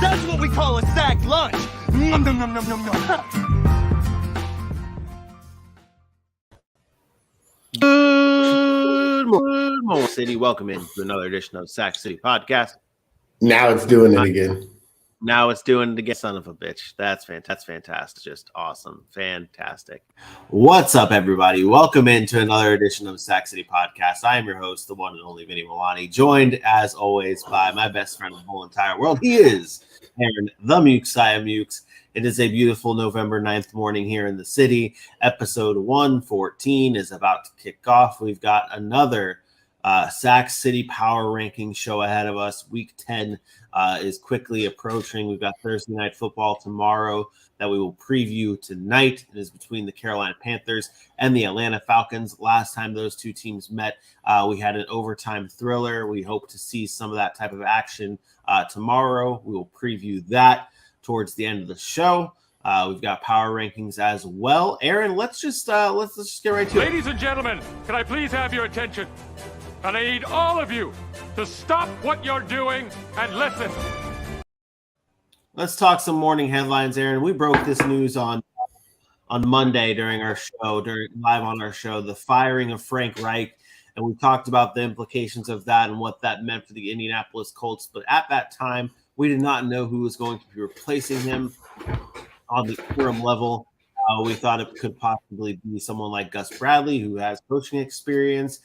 That's what we call a sack lunch. Nom, nom, nom, nom, nom, nom. Good morning, City. Welcome in to another edition of Sack City Podcast. Now it's doing it again. Now it's doing it again. Son of a bitch. That's fantastic. Just awesome. Fantastic. What's up, everybody? Welcome into another edition of Sack City Podcast. I am your host, the one and only Vinny Milani, joined as always by my best friend in the whole entire world. He is Aaron the Mukesiah Mukes. It is a beautiful November 9th morning here in the city. Episode 114 is about to kick off. We've got another Sack City Power Ranking show ahead of us. Week 10 is quickly approaching. We've got Thursday Night Football tomorrow that we will preview tonight. It is between the Carolina Panthers and the Atlanta Falcons. Last time those two teams met, we had an overtime thriller. We hope to see some of that type of action tomorrow. We will preview that towards the end of the show. We've got power rankings as well. Aaron, let's just get right to it. Ladies and gentlemen, can I please have your attention? And I need all of you to stop what you're doing and listen. Let's talk some morning headlines, Aaron. We broke this news on Monday during our show, live on our show, the firing of Frank Reich, and we talked about the implications of that and what that meant for the Indianapolis Colts. But at that time, we did not know who was going to be replacing him on the interim level. We thought it could possibly be someone like Gus Bradley, who has coaching experience.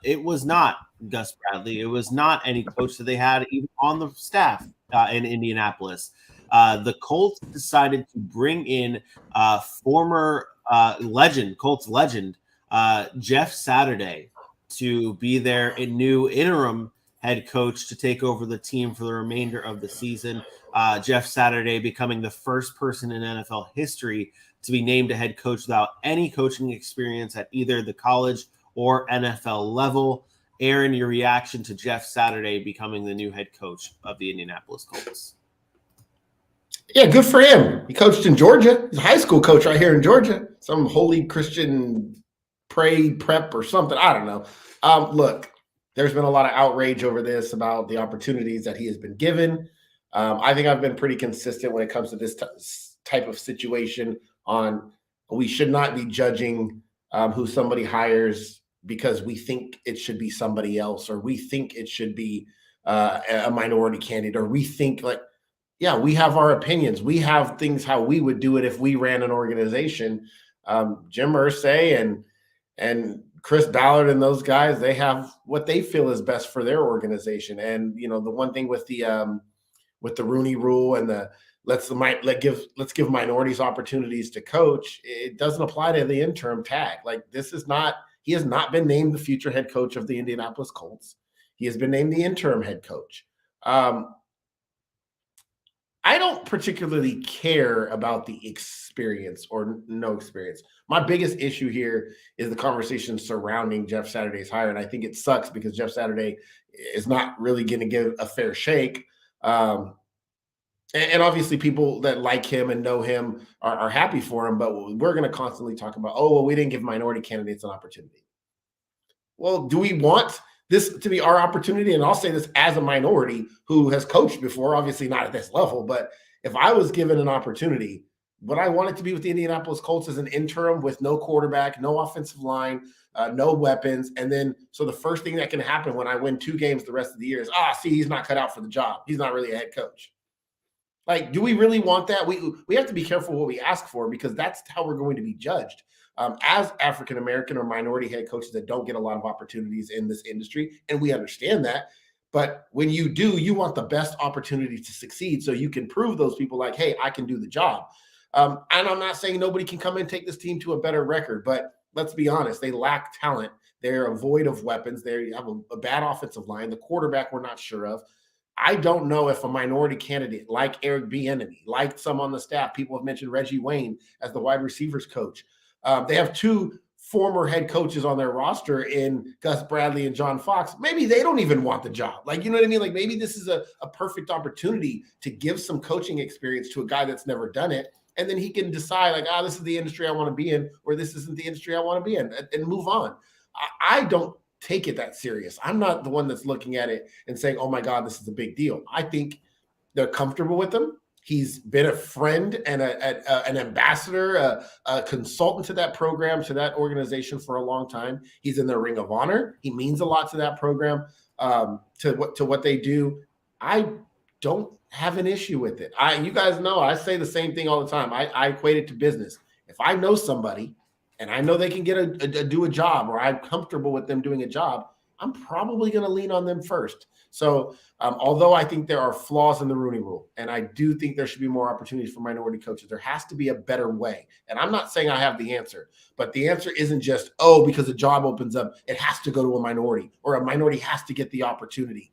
It was not Gus Bradley. It was not any coach that they had even on the staff in Indianapolis. The Colts decided to bring in former Colts legend, Jeff Saturday, to be their new interim head coach to take over the team for the remainder of the season. Jeff Saturday becoming the first person in NFL history to be named a head coach without any coaching experience at either the college or NFL level. Aaron, your reaction to Jeff Saturday becoming the new head coach of the Indianapolis Colts? Yeah, good for him. He coached in Georgia. He's a high school coach right here in Georgia. Some holy Christian prep or something. I don't know. Look, there's been a lot of outrage over this about the opportunities that he has been given. I think I've been pretty consistent when it comes to this type of situation on we should not be judging who somebody hires because we think it should be somebody else, or we think it should be a minority candidate, or we think we have our opinions. We have things how we would do it if we ran an organization. Jim Irsay and Chris Ballard and those guys, they have what they feel is best for their organization. And, the one thing with the Rooney Rule and the let's give minorities opportunities to coach, it doesn't apply to the interim tag. Like, he has not been named the future head coach of the Indianapolis Colts. He has been named the interim head coach. I don't particularly care about the experience or no experience. My biggest issue here is the conversation surrounding Jeff Saturday's hire. And I think it sucks because Jeff Saturday is not really going to give a fair shake. And obviously people that like him and know him are happy for him, but we're going to constantly talk about, we didn't give minority candidates an opportunity. Well, do we want this to be our opportunity? And I'll say this as a minority who has coached before, obviously not at this level, but if I was given an opportunity, would I want it to be with the Indianapolis Colts as an interim with no quarterback, no offensive line, no weapons? And then, so the first thing that can happen when I win 2 games the rest of the year is, he's not cut out for the job. He's not really a head coach. Like, do we really want that? We have to be careful what we ask for, because that's how we're going to be judged. As African-American or minority head coaches that don't get a lot of opportunities in this industry, and we understand that. But when you do, you want the best opportunity to succeed so you can prove those people like, hey, I can do the job. And I'm not saying nobody can come and take this team to a better record, but let's be honest, they lack talent. They're void of weapons. They have a bad offensive line. The quarterback we're not sure of. I don't know if a minority candidate like Eric Bieniemy, like some on the staff, people have mentioned Reggie Wayne as the wide receivers coach. They have 2 former head coaches on their roster in Gus Bradley and John Fox. Maybe they don't even want the job. Like, you know what I mean? Like, maybe this is a perfect opportunity to give some coaching experience to a guy that's never done it. And then he can decide like, this is the industry I want to be in, or this isn't the industry I want to be in, and move on. I don't take it that serious. I'm not the one that's looking at it and saying, oh my God, this is a big deal. I think They're comfortable with him. He's been a friend and an ambassador, a consultant to that program, to that organization for a long time. He's in their Ring of Honor. He means a lot to that program, to what they do. I don't have an issue with it. You guys know I say the same thing all the time. I equate it to business. If I know somebody and I know they can do a job, or I'm comfortable with them doing a job, I'm probably going to lean on them first. So although I think there are flaws in the Rooney Rule, and I do think there should be more opportunities for minority coaches, there has to be a better way. And I'm not saying I have the answer, but the answer isn't just, because a job opens up, it has to go to a minority, or a minority has to get the opportunity.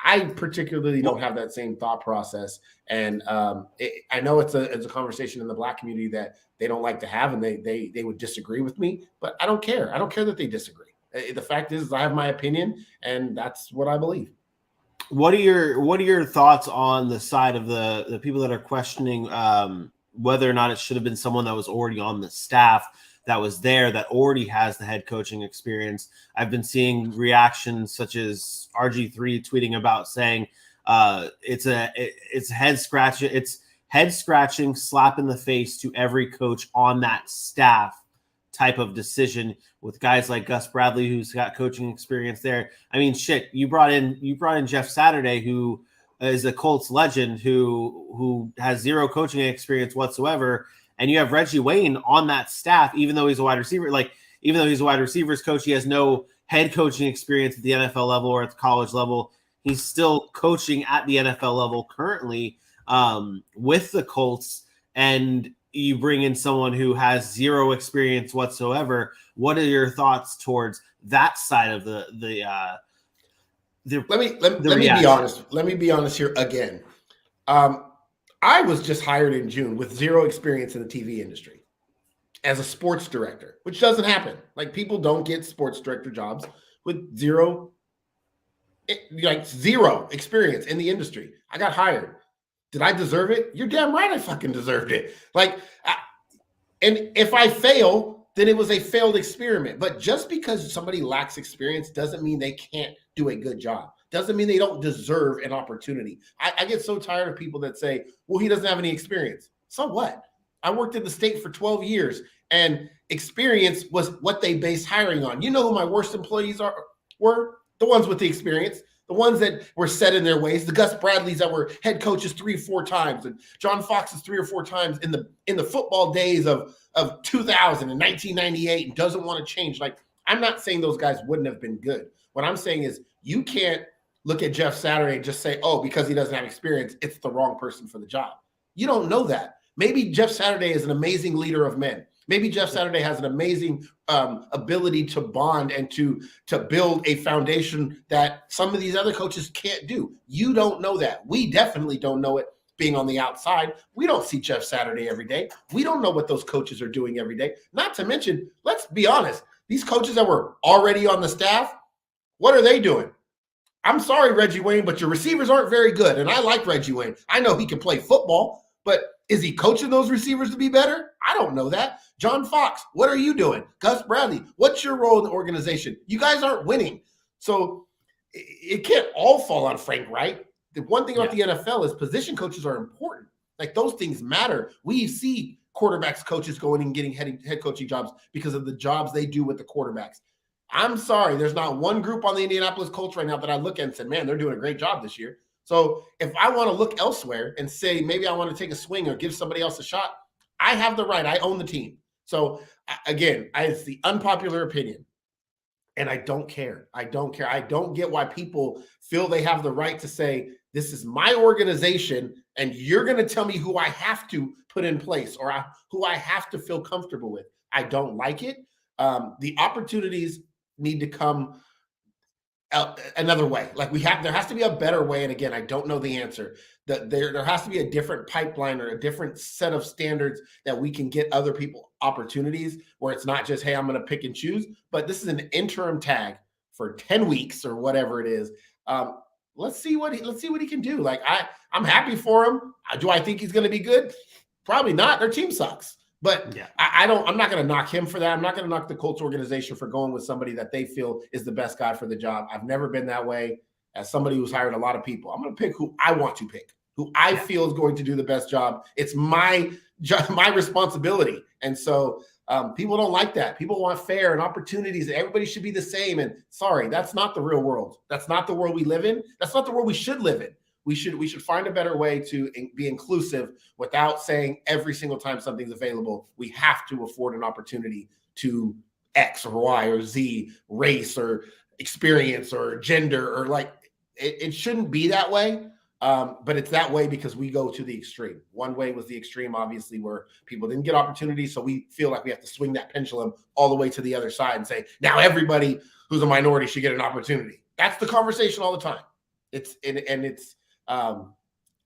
I particularly don't have that same thought process. And I know it's a conversation in the Black community that they don't like to have, and they would disagree with me, but I don't care. I don't care that they disagree. The fact is, I have my opinion, and that's what I believe. What are your thoughts on the side of the people that are questioning whether or not it should have been someone that was already on the staff, that was there, that already has the head coaching experience? I've been seeing reactions such as RG3 tweeting about saying it's head scratching, slap in the face to every coach on that staff type of decision, with guys like Gus Bradley, who's got coaching experience there. I mean, shit, you brought in Jeff Saturday, who is a Colts legend, who has zero coaching experience whatsoever, and you have Reggie Wayne on that staff, even though he's a wide receiver. Even though he's a wide receivers coach, he has no head coaching experience at the NFL level or at the college level. He's still coaching at the NFL level currently with the Colts, and you bring in someone who has zero experience whatsoever. What are your thoughts towards that side of the let me be honest. Let me be honest here again. I was just hired in June with zero experience in the TV industry as a sports director, which doesn't happen. Like, people don't get sports director jobs with zero experience in the industry. I got hired. Did I deserve it? You're damn right I fucking deserved it. And if I fail, then it was a failed experiment. But just because somebody lacks experience doesn't mean they can't do a good job. Doesn't mean they don't deserve an opportunity. I get so tired of people that say, well, he doesn't have any experience. So what? I worked in the state for 12 years, and experience was what they based hiring on. You know who my worst employees were? The ones with the experience. The ones that were set in their ways, the Gus Bradleys that were head coaches 3 or 4 times, and John Fox's 3 or 4 times in the football days of 2000 and 1998, and doesn't want to change. Like, I'm not saying those guys wouldn't have been good. What I'm saying is, you can't look at Jeff Saturday and just say, because he doesn't have experience, it's the wrong person for the job. You don't know that. Maybe Jeff Saturday is an amazing leader of men. Maybe Jeff Saturday has an amazing ability to bond and to build a foundation that some of these other coaches can't do. You don't know that. We definitely don't know it being on the outside. We don't see Jeff Saturday every day. We don't know what those coaches are doing every day. Not to mention, let's be honest, these coaches that were already on the staff, what are they doing? I'm sorry, Reggie Wayne, but your receivers aren't very good. And I like Reggie Wayne. I know he can play football, but is he coaching those receivers to be better? I don't know that. John Fox, what are you doing? Gus Bradley, what's your role in the organization? You guys aren't winning. So it can't all fall on Frank Reich. The one thing about the NFL is position coaches are important. Like, those things matter. We see quarterbacks coaches going and getting head coaching jobs because of the jobs they do with the quarterbacks. I'm sorry, there's not one group on the Indianapolis Colts right now that I look at and said, man, they're doing a great job this year. So if I want to look elsewhere and say, maybe I want to take a swing or give somebody else a shot, I have the right. I own the team. So again, it's the unpopular opinion, and I don't care. I don't care. I don't get why people feel they have the right to say, this is my organization, and you're going to tell me who I have to put in place or who I have to feel comfortable with. I don't like it. The opportunities need to come another way. Like, there has to be a better way. And again, I don't know the answer. There has to be a different pipeline or a different set of standards that we can get other people opportunities, where it's not just, hey, I'm going to pick and choose, but this is an interim tag for 10 weeks or whatever it is. Let's see what he can do. Like, I'm happy for him. Do I think he's going to be good? Probably not. Their team sucks. But I'm not going to knock him for that. I'm not going to knock the Colts organization for going with somebody that they feel is the best guy for the job. I've never been that way. as somebody who's hired a lot of people, I'm going to pick who I want to pick, who I feel is going to do the best job. It's my responsibility. And so people don't like that. People want fair and opportunities, and everybody should be the same. And sorry, that's not the real world. That's not the world we live in. That's not the world we should live in. We should find a better way to be inclusive without saying every single time something's available, we have to afford an opportunity to X or Y or Z, race or experience or gender, or like it shouldn't be that way. But it's that way because we go to the extreme. One way was the extreme, obviously, where people didn't get opportunities. So we feel like we have to swing that pendulum all the way to the other side and say, now everybody who's a minority should get an opportunity. That's the conversation all the time.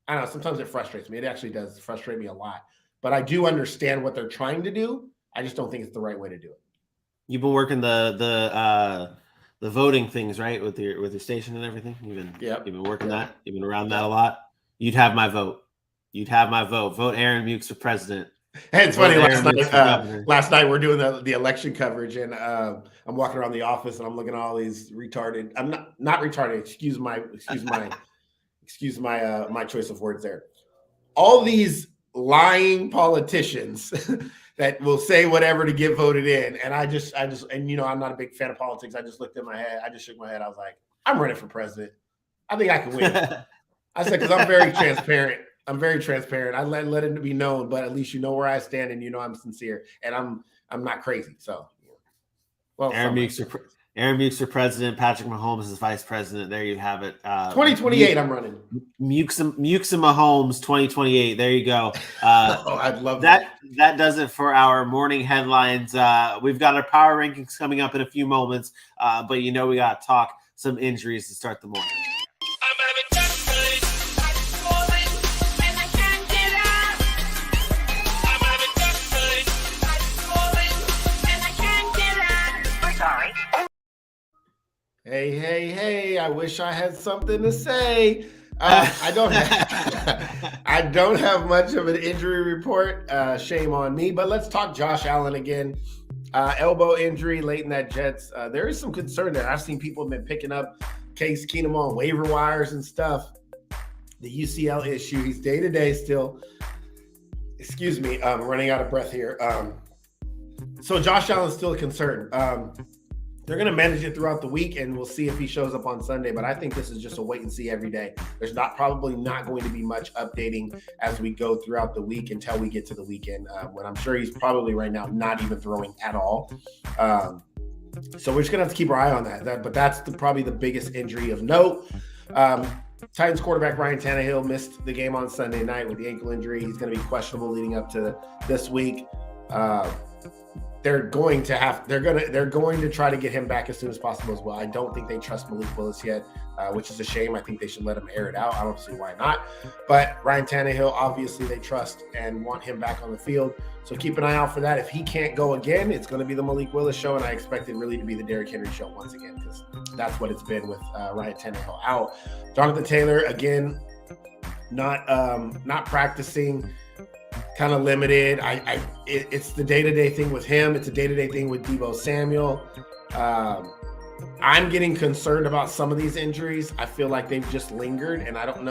I don't know, sometimes it frustrates me. It actually does frustrate me a lot. But I do understand what they're trying to do. I just don't think it's the right way to do it. You've been working the voting things, right, with your station and everything. You've been working that. You've been around that a lot. You'd have my vote. Vote Aaron Mukes for president. Hey, it's funny. Last night we're doing the election coverage, and I'm walking around the office and I'm looking at all these retarded. I'm not retarded. Excuse my choice of words there. All these lying politicians that will say whatever to get voted in. And I just, and I'm not a big fan of politics. I just looked in my head. I just shook my head. I was like, I'm running for president. I think I can win. I said, because I'm very transparent. I let it be known, but at least you know where I stand and I'm sincere and I'm not crazy. So, well, Aaron Mukes for president, Patrick Mahomes is vice president. There you have it. 2028, I'm running. Mukes and Mahomes 2028. There you go. I'd love that. That does it for our morning headlines. We've got our power rankings coming up in a few moments, but we got to talk some injuries to start the morning. Hey, I wish I had something to say. I don't have much of an injury report. Shame on me, but let's talk Josh Allen again. Elbow injury late in that Jets. There is some concern there. I've seen people have been picking up Case Keenum on waiver wires and stuff. The UCL issue, he's day-to-day still. Excuse me, I'm running out of breath here. So Josh Allen's still a concern. They're going to manage it throughout the week, and we'll see if he shows up on Sunday. But I think this is just a wait and see every day. There's probably not going to be much updating as we go throughout the week until we get to the weekend, when I'm sure he's probably right now not even throwing at all. So we're just going to have to keep our eye on that. But that's probably the biggest injury of note. Titans quarterback Ryan Tannehill missed the game on Sunday night with the ankle injury. He's going to be questionable leading up to this week. They're going to try to get him back as soon as possible as well. I don't think they trust Malik Willis yet, which is a shame. I think they should let him air it out. I don't see why not. But Ryan Tannehill, obviously they trust and want him back on the field. So keep an eye out for that. If he can't go again, it's going to be the Malik Willis show, and I expect it really to be the Derrick Henry show once again, because that's what it's been with Ryan Tannehill out. Jonathan Taylor, again, not practicing. Kind of limited. It's the day-to-day thing with him. It's a day-to-day thing with Deebo Samuel. I'm getting concerned about some of these injuries. I feel like they've just lingered, and I don't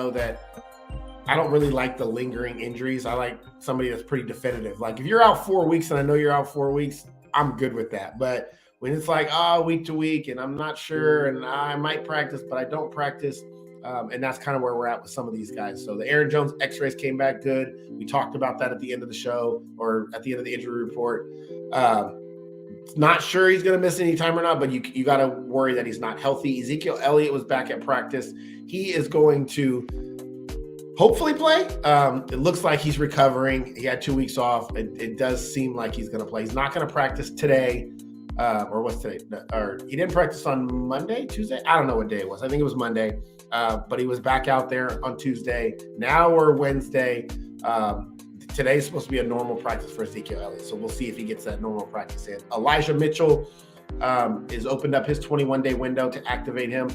really like the lingering injuries. I like somebody that's pretty definitive. Like if you're out 4 weeks and I know you're out 4 weeks, I'm good with that. But when it's like, week to week and I'm not sure and I might practice, but I don't practice, and that's kind of where we're at with some of these guys. So the Aaron Jones x-rays came back good. We talked about that at the end of the show, or at the end of the injury report. Not sure he's going to miss any time or not, but you got to worry that he's not healthy. Ezekiel Elliott was back at practice. He is going to hopefully play. It looks like he's recovering. He had 2 weeks off. It does seem like he's going to play. He's not going to practice today. Or what's today? Or he didn't practice on Monday, Tuesday? I don't know what day it was. I think it was Monday. But he was back out there on Tuesday. Now we're Wednesday. Today's supposed to be a normal practice for Ezekiel Elliott. So we'll see if he gets that normal practice in. Elijah Mitchell is opened up his 21-day window to activate him.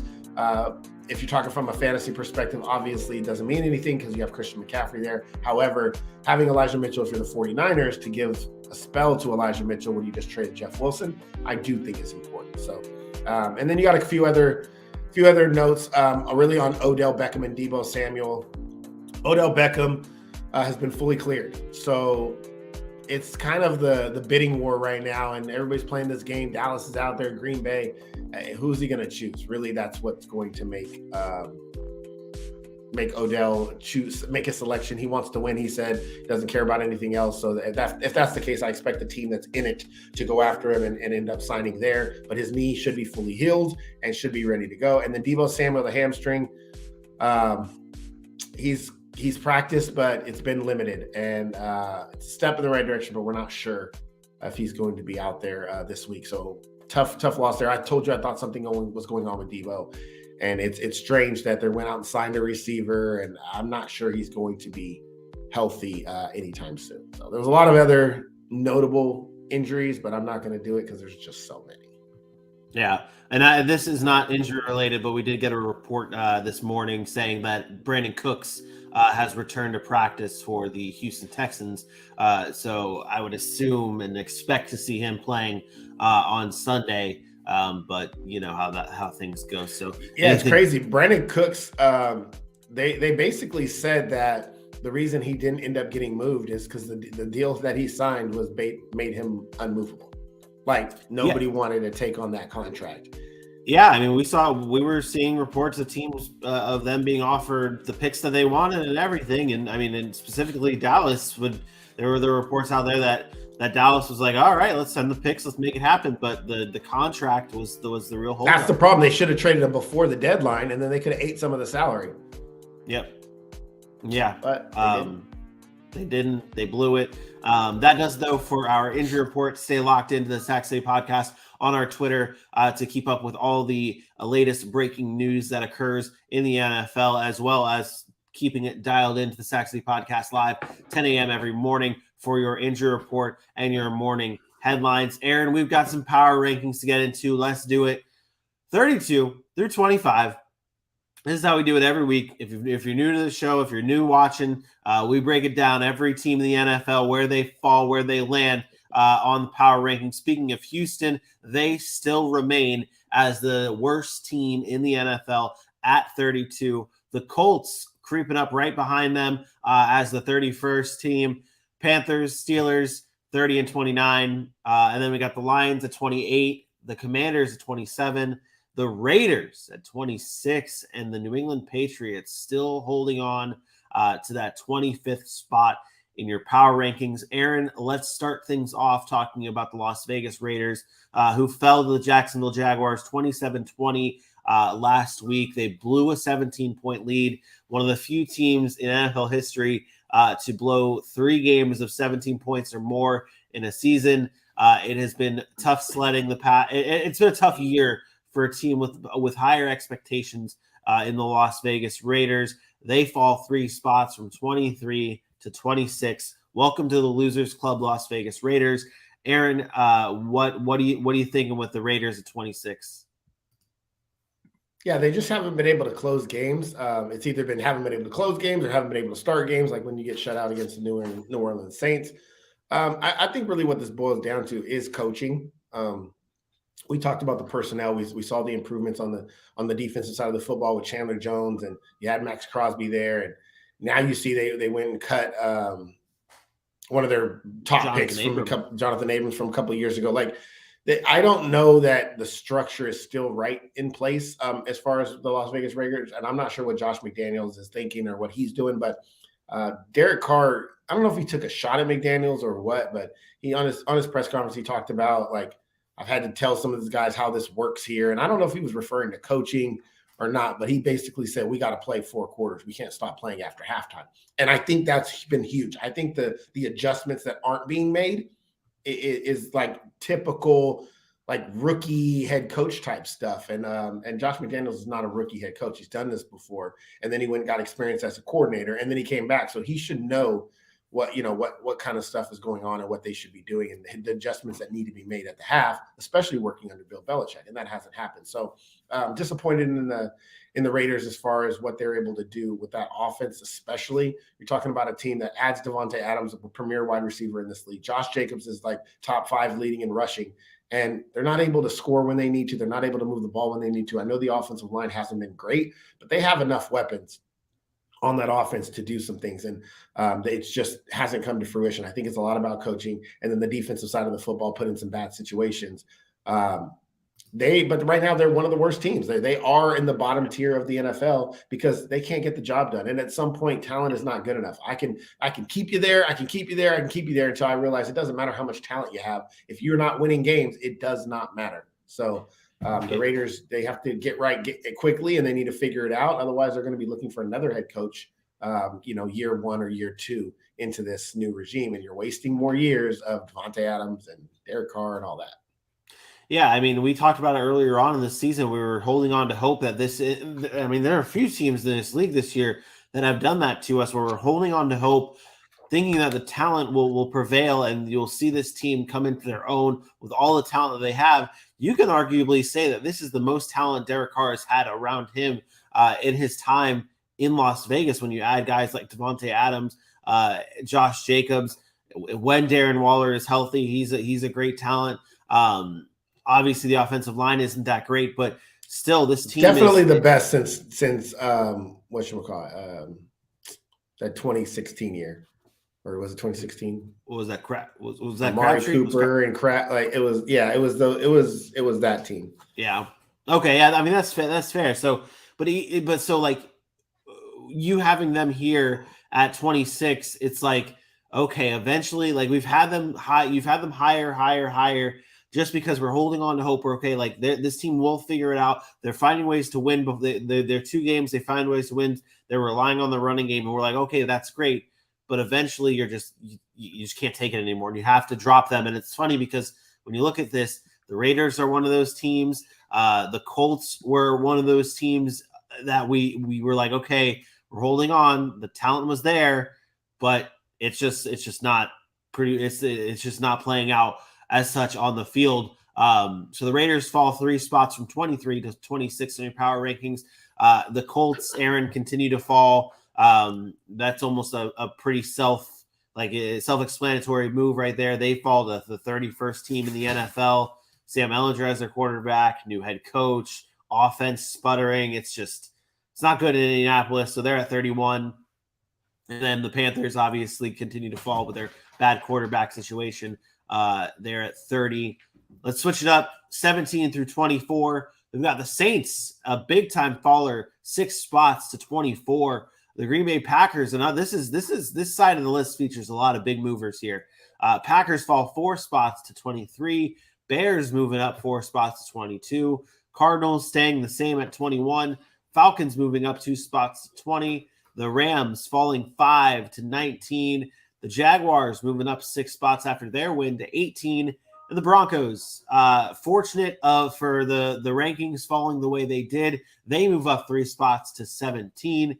If you're talking from a fantasy perspective, obviously it doesn't mean anything because you have Christian McCaffrey there. However, having Elijah Mitchell, if you're the 49ers, to give a spell to Elijah Mitchell when you just traded Jeff Wilson, I do think is important. So, and then you got a few other A few other notes, really on Odell Beckham and Deebo Samuel. Odell Beckham has been fully cleared. So it's kind of the bidding war right now, and everybody's playing this game. Dallas is out there, Green Bay. Who's he going to choose? Really, that's what's going to make Odell make a selection. He wants to win. He said he doesn't care about anything else. So if that's the case, I expect the team that's in it to go after him and end up signing there. But his knee should be fully healed and should be ready to go. And then Deebo Samuel, the hamstring, he's practiced, but it's been limited. And it's a step in the right direction, but we're not sure if he's going to be out there this week. So tough loss there. I told you I thought something was going on with Deebo. And it's strange that they went out and signed a receiver, and I'm not sure he's going to be healthy anytime soon. So there was a lot of other notable injuries, but I'm not going to do it because there's just so many. Yeah, and this is not injury related, but we did get a report this morning saying that Brandon Cooks has returned to practice for the Houston Texans. So I would assume and expect to see him playing on Sunday. But you know how things go. So yeah, it's crazy. Brandon Cooks, they basically said that the reason he didn't end up getting moved is because the deal that he signed was made him unmovable. Like nobody wanted to take on that contract. Yeah, I mean, we were seeing reports of teams of them being offered the picks that they wanted and everything. And I mean, and specifically Dallas there were the reports out there that Dallas was like, all right, let's send the picks, let's make it happen. But the contract was the real hold. That's the problem. They should have traded him before the deadline, and then they could have ate some of the salary. Yep. Yeah. But they didn't. They blew it. That does, though, for our injury report. Stay locked into the Sack City Podcast on our Twitter to keep up with all the latest breaking news that occurs in the NFL, as well as keeping it dialed into the Sack City Podcast live 10 a.m. every morning for your injury report and your morning headlines. Aaron, we've got some power rankings to get into. Let's do it. 32 through 25. This is how we do it every week. If you're new to the show, if you're new watching, we break it down every team in the NFL, where they fall, where they land on the power rankings. Speaking of Houston, they still remain as the worst team in the NFL at 32. The Colts creeping up right behind them as the 31st team. Panthers, Steelers, 30 and 29. And then we got the Lions at 28, the Commanders at 27, the Raiders at 26, and the New England Patriots still holding on to that 25th spot in your power rankings. Aaron, let's start things off talking about the Las Vegas Raiders, who fell to the Jacksonville Jaguars 27-20 last week. They blew a 17-point lead, one of the few teams in NFL history to blow 3 games of 17 points or more in a season. It has been tough sledding the path. It's been a tough year for a team with higher expectations in the Las Vegas Raiders. They fall 3 spots from 23 to 26. Welcome to the Losers Club, Las Vegas Raiders. Aaron, what are you thinking with the Raiders at 26? Yeah, they just haven't been able to close games. It's either been haven't been able to close games or haven't been able to start games, like when you get shut out against the New Orleans Saints. I think really what this boils down to is coaching. We talked about the personnel. We saw the improvements on the defensive side of the football with Chandler Jones, and you had Max Crosby there. And now you see they went and cut one of their top picks, Jonathan Abrams, from a couple of years ago. Like, I don't know that the structure is still right in place as far as the Las Vegas Raiders, and I'm not sure what Josh McDaniels is thinking or what he's doing. But Derek Carr, I don't know if he took a shot at McDaniels or what, but he on his press conference he talked about, like, I've had to tell some of these guys how this works here, and I don't know if he was referring to coaching or not, but he basically said we got to play 4 quarters. We can't stop playing after halftime, and I think that's been huge. I think the adjustments that aren't being made is like typical, like, rookie head coach type stuff. And Josh McDaniels is not a rookie head coach. He's done this before. And then he went and got experience as a coordinator, and then he came back. So he should know what kind of stuff is going on and what they should be doing and the adjustments that need to be made at the half, especially working under Bill Belichick, and that hasn't happened. So disappointed in the Raiders as far as what they're able to do with that offense, especially. You're talking about a team that adds Davante Adams, a premier wide receiver in this league. Josh Jacobs is like top 5 leading in rushing, and they're not able to score when they need to. They're not able to move the ball when they need to. I know the offensive line hasn't been great, but they have enough weapons on that offense to do some things. And it just hasn't come to fruition. I think it's a lot about coaching, and then the defensive side of the football put in some bad situations. But right now they're one of the worst teams. They are in the bottom tier of the NFL because they can't get the job done. And at some point, talent is not good enough. I can keep you there. I can keep you there. I can keep you there until I realize it doesn't matter how much talent you have. If you're not winning games, it does not matter. So the Raiders, they have to get it quickly, and they need to figure it out. Otherwise, they're going to be looking for another head coach, year 1 or year 2 into this new regime, and you're wasting more years of Davante Adams and Derek Carr and all that. Yeah, I mean, we talked about it earlier on in the season. We were holding on to hope that there are a few teams in this league this year that have done that to us, where we're holding on to hope, thinking that the talent will prevail and you'll see this team come into their own with all the talent that they have. You can arguably say that this is the most talent Derek Carr has had around him in his time in Las Vegas, when you add guys like Davante Adams, Josh Jacobs. When Darren Waller is healthy, he's a great talent. Obviously, the offensive line isn't that great, but still, this team definitely the best since whatchamacallit, that 2016 year. Or was it 2016? What was that crap? Was that Amari Cooper and crap? Like it was that team. Yeah. Okay. Yeah. I mean, that's fair. That's fair. So, but so like you having them here at 26, it's like, okay, eventually, like we've had them high. You've had them higher, just because we're holding on to hope. We're okay. Like this team will figure it out. They're finding ways to win, but they're 2 games. They find ways to win. They're relying on the running game, and we're like, okay, that's great. But eventually you just can't take it anymore, and you have to drop them. And it's funny because when you look at this, the Raiders are one of those teams. The Colts were one of those teams that we were like, okay, we're holding on. The talent was there, but it's just not pretty. It's just not playing out as such on the field. So the Raiders fall 3 spots from 23 to 26 in your power rankings. The Colts, Aaron, continue to fall. That's almost a pretty self-explanatory move right there. They fall to the 31st team in the NFL. Sam Ehlinger as their quarterback, new head coach, offense sputtering. It's not good in Indianapolis. So they're at 31. And then the Panthers obviously continue to fall with their bad quarterback situation. They're at 30. Let's switch it up. 17 through 24. We've got the Saints, a big time faller, 6 spots to 24. The Green Bay Packers, and this side of the list features a lot of big movers here. Packers fall 4 spots to 23. Bears moving up 4 spots to 22. Cardinals staying the same at 21. Falcons moving up 2 spots to 20. The Rams falling 5 to 19. The Jaguars moving up 6 spots after their win to 18. And the Broncos, fortunate for the rankings falling the way they did, they move up 3 spots to 17.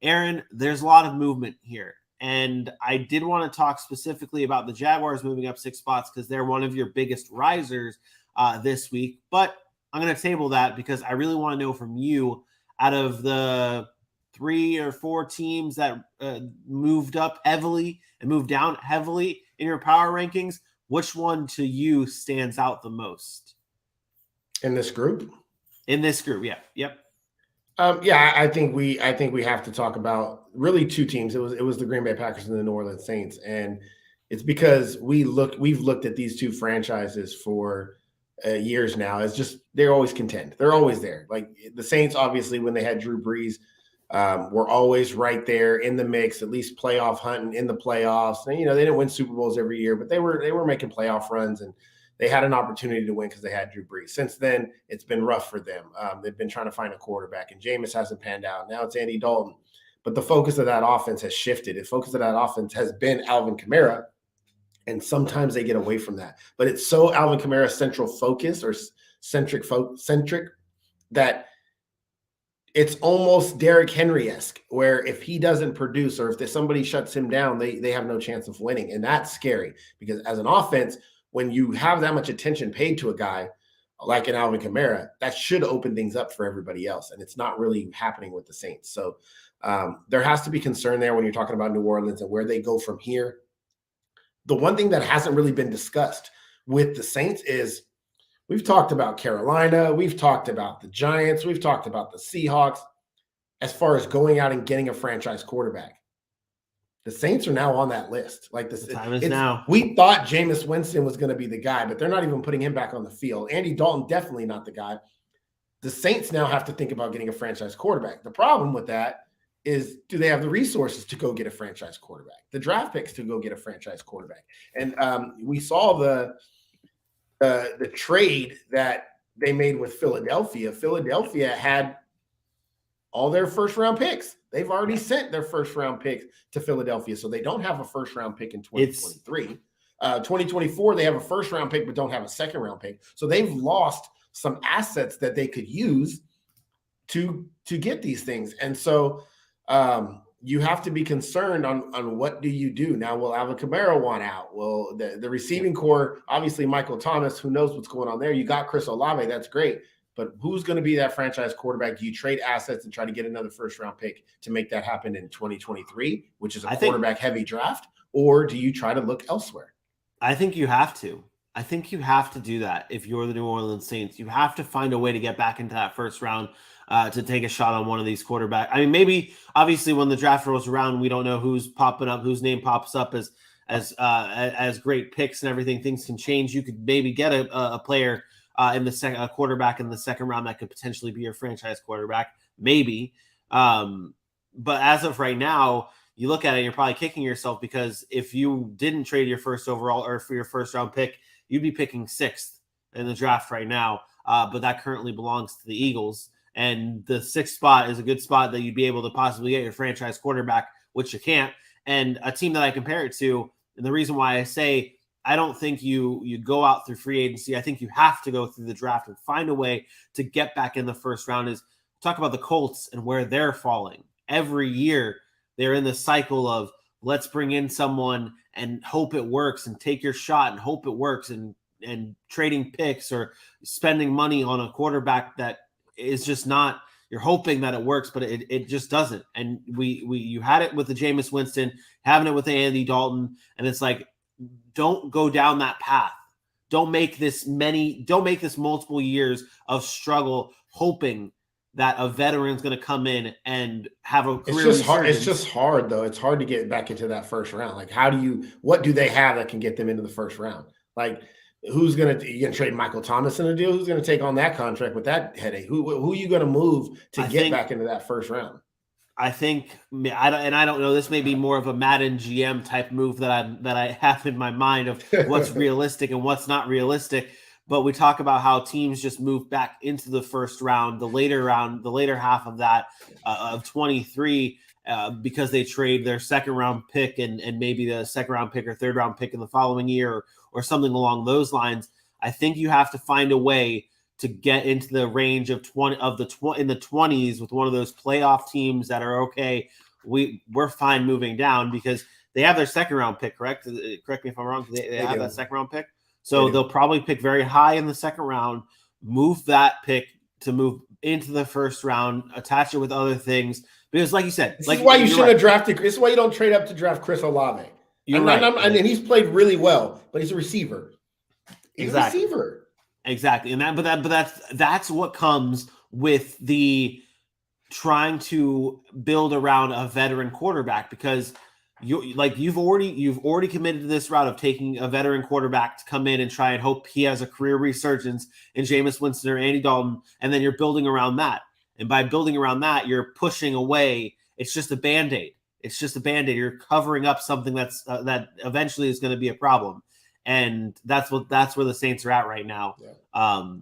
Aaron, there's a lot of movement here. And I did want to talk specifically about the Jaguars moving up 6 spots because they're one of your biggest risers this week. But I'm going to table that because I really want to know from you, out of the 3 or 4 teams that moved up heavily and moved down heavily in your power rankings, which one to you stands out the most? In this group? In this group, yeah. Yep. I think we have to talk about really 2 teams. It was the Green Bay Packers and the New Orleans Saints, and it's because we've looked at these 2 franchises for years now. It's just they're always contend. They're always there. Like the Saints, obviously, when they had Drew Brees, were always right there in the mix, at least playoff hunting in the playoffs. And, they didn't win Super Bowls every year, but they were making playoff runs, and they had an opportunity to win because they had Drew Brees. Since then, it's been rough for them. They've been trying to find a quarterback, and Jameis hasn't panned out. Now it's Andy Dalton. But the focus of that offense has shifted. The focus of that offense has been Alvin Kamara, and sometimes they get away from that. But it's so Alvin Kamara central focus or centric that it's almost Derrick Henry-esque, where if he doesn't produce or if somebody shuts him down, they have no chance of winning. And that's scary because as an offense, when you have that much attention paid to a guy like an Alvin Kamara, that should open things up for everybody else. And it's not really happening with the Saints. So there has to be concern there when you're talking about New Orleans and where they go from here. The one thing that hasn't really been discussed with the Saints is we've talked about Carolina. We've talked about the Giants. We've talked about the Seahawks as far as going out and getting a franchise quarterback. The Saints are now on that list. Like this, the time is now. We thought Jameis Winston was going to be the guy, but they're not even putting him back on the field. Andy Dalton, definitely not the guy. The Saints now have to think about getting a franchise quarterback. The problem with that is, do they have the resources to go get a franchise quarterback? The draft picks to go get a franchise quarterback? And we saw the trade that they made with Philadelphia. Philadelphia had all their first-round picks. They've already sent their first-round picks to Philadelphia, so they don't have a first-round pick in 2023. 2024, they have a first-round pick but don't have a second-round pick. So they've lost some assets that they could use to get these things. And so you have to be concerned on what do you do. Now, will Alvin Kamara want out? Well, the receiving core, obviously Michael Thomas, who knows what's going on there. You got Chris Olave, that's great. But who's going to be that franchise quarterback? Do you trade assets and try to get another first-round pick to make that happen in 2023, which is a quarterback-heavy draft? Or do you try to look elsewhere? I think you have to. I think you have to do that if you're the New Orleans Saints. You have to find a way to get back into that first round to take a shot on one of these quarterbacks. I mean, maybe, obviously, when the draft rolls around, we don't know who's popping up, whose name pops up as great picks and everything. Things can change. You could maybe get a player in the second, a quarterback in the second round that could potentially be your franchise quarterback, maybe. But as of right now, you look at it, you're probably kicking yourself because if you didn't trade your first overall or for your first round pick, you'd be picking 6th in the draft right now. But that currently belongs to the Eagles. And the 6th spot is a good spot that you'd be able to possibly get your franchise quarterback, which you can't. And a team that I compare it to, and the reason why I say I don't think you go out through free agency. I think you have to go through the draft and find a way to get back in the first round. Is talk about the Colts and where they're falling. Every year they're in the cycle of let's bring in someone and hope it works and take your shot and hope it works and trading picks or spending money on a quarterback that is just not, you're hoping that it works, but it just doesn't. And you had it with the Jameis Winston, having it with the Andy Dalton, and it's like, don't go down that path. Don't make this multiple years of struggle hoping that a veteran's going to come in and have a career. It's just hard. It's just hard though. It's hard to get back into that first round. Like, what do they have that can get them into the first round? Like, you going to trade Michael Thomas in a deal? Who's going to take on that contract with that headache? Who are you going to move to get back into that first round? I think I don't know. This may be more of a Madden GM type move that I have in my mind of what's realistic and what's not realistic. But we talk about how teams just move back into the first round, the later half of that of 23, because they trade their second round pick and maybe the second round pick or third round pick in the following year or something along those lines. I think you have to find a way to get into the range of in the 20s with one of those playoff teams that are okay. We're fine moving down because they have their second round pick, correct? Correct me if I'm wrong. They have that second round pick. So they'll probably pick very high in the second round, move that pick to move into the first round, attach it with other things. Because like you said, this is why you shouldn't have drafted. This is why you don't trade up to draft Chris Olave. You're right. And he's played really well, but he's a receiver. He's a receiver. Exactly. And that's what comes with the trying to build around a veteran quarterback, because you've already committed to this route of taking a veteran quarterback to come in and try and hope he has a career resurgence in Jameis Winston or Andy Dalton, and then you're building around that. And by building around that, you're pushing away. It's just a Band-Aid. You're covering up something that eventually is going to be a problem. And that's where the Saints are at right now. Yeah.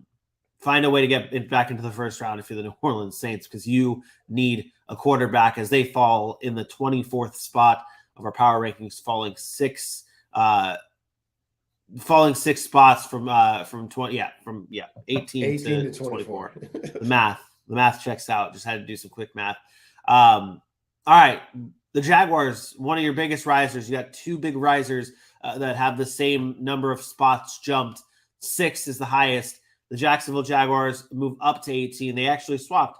Find a way to get back into the first round if you're the New Orleans Saints, because you need a quarterback as they fall in the 24th spot of our power rankings, falling six spots from 18 to 24. The The math checks out. Just had to do some quick math. All right. The Jaguars, one of your biggest risers. You got two big risers that have the same number of spots jumped. 6 is the highest. The Jacksonville Jaguars move up to 18. They actually swapped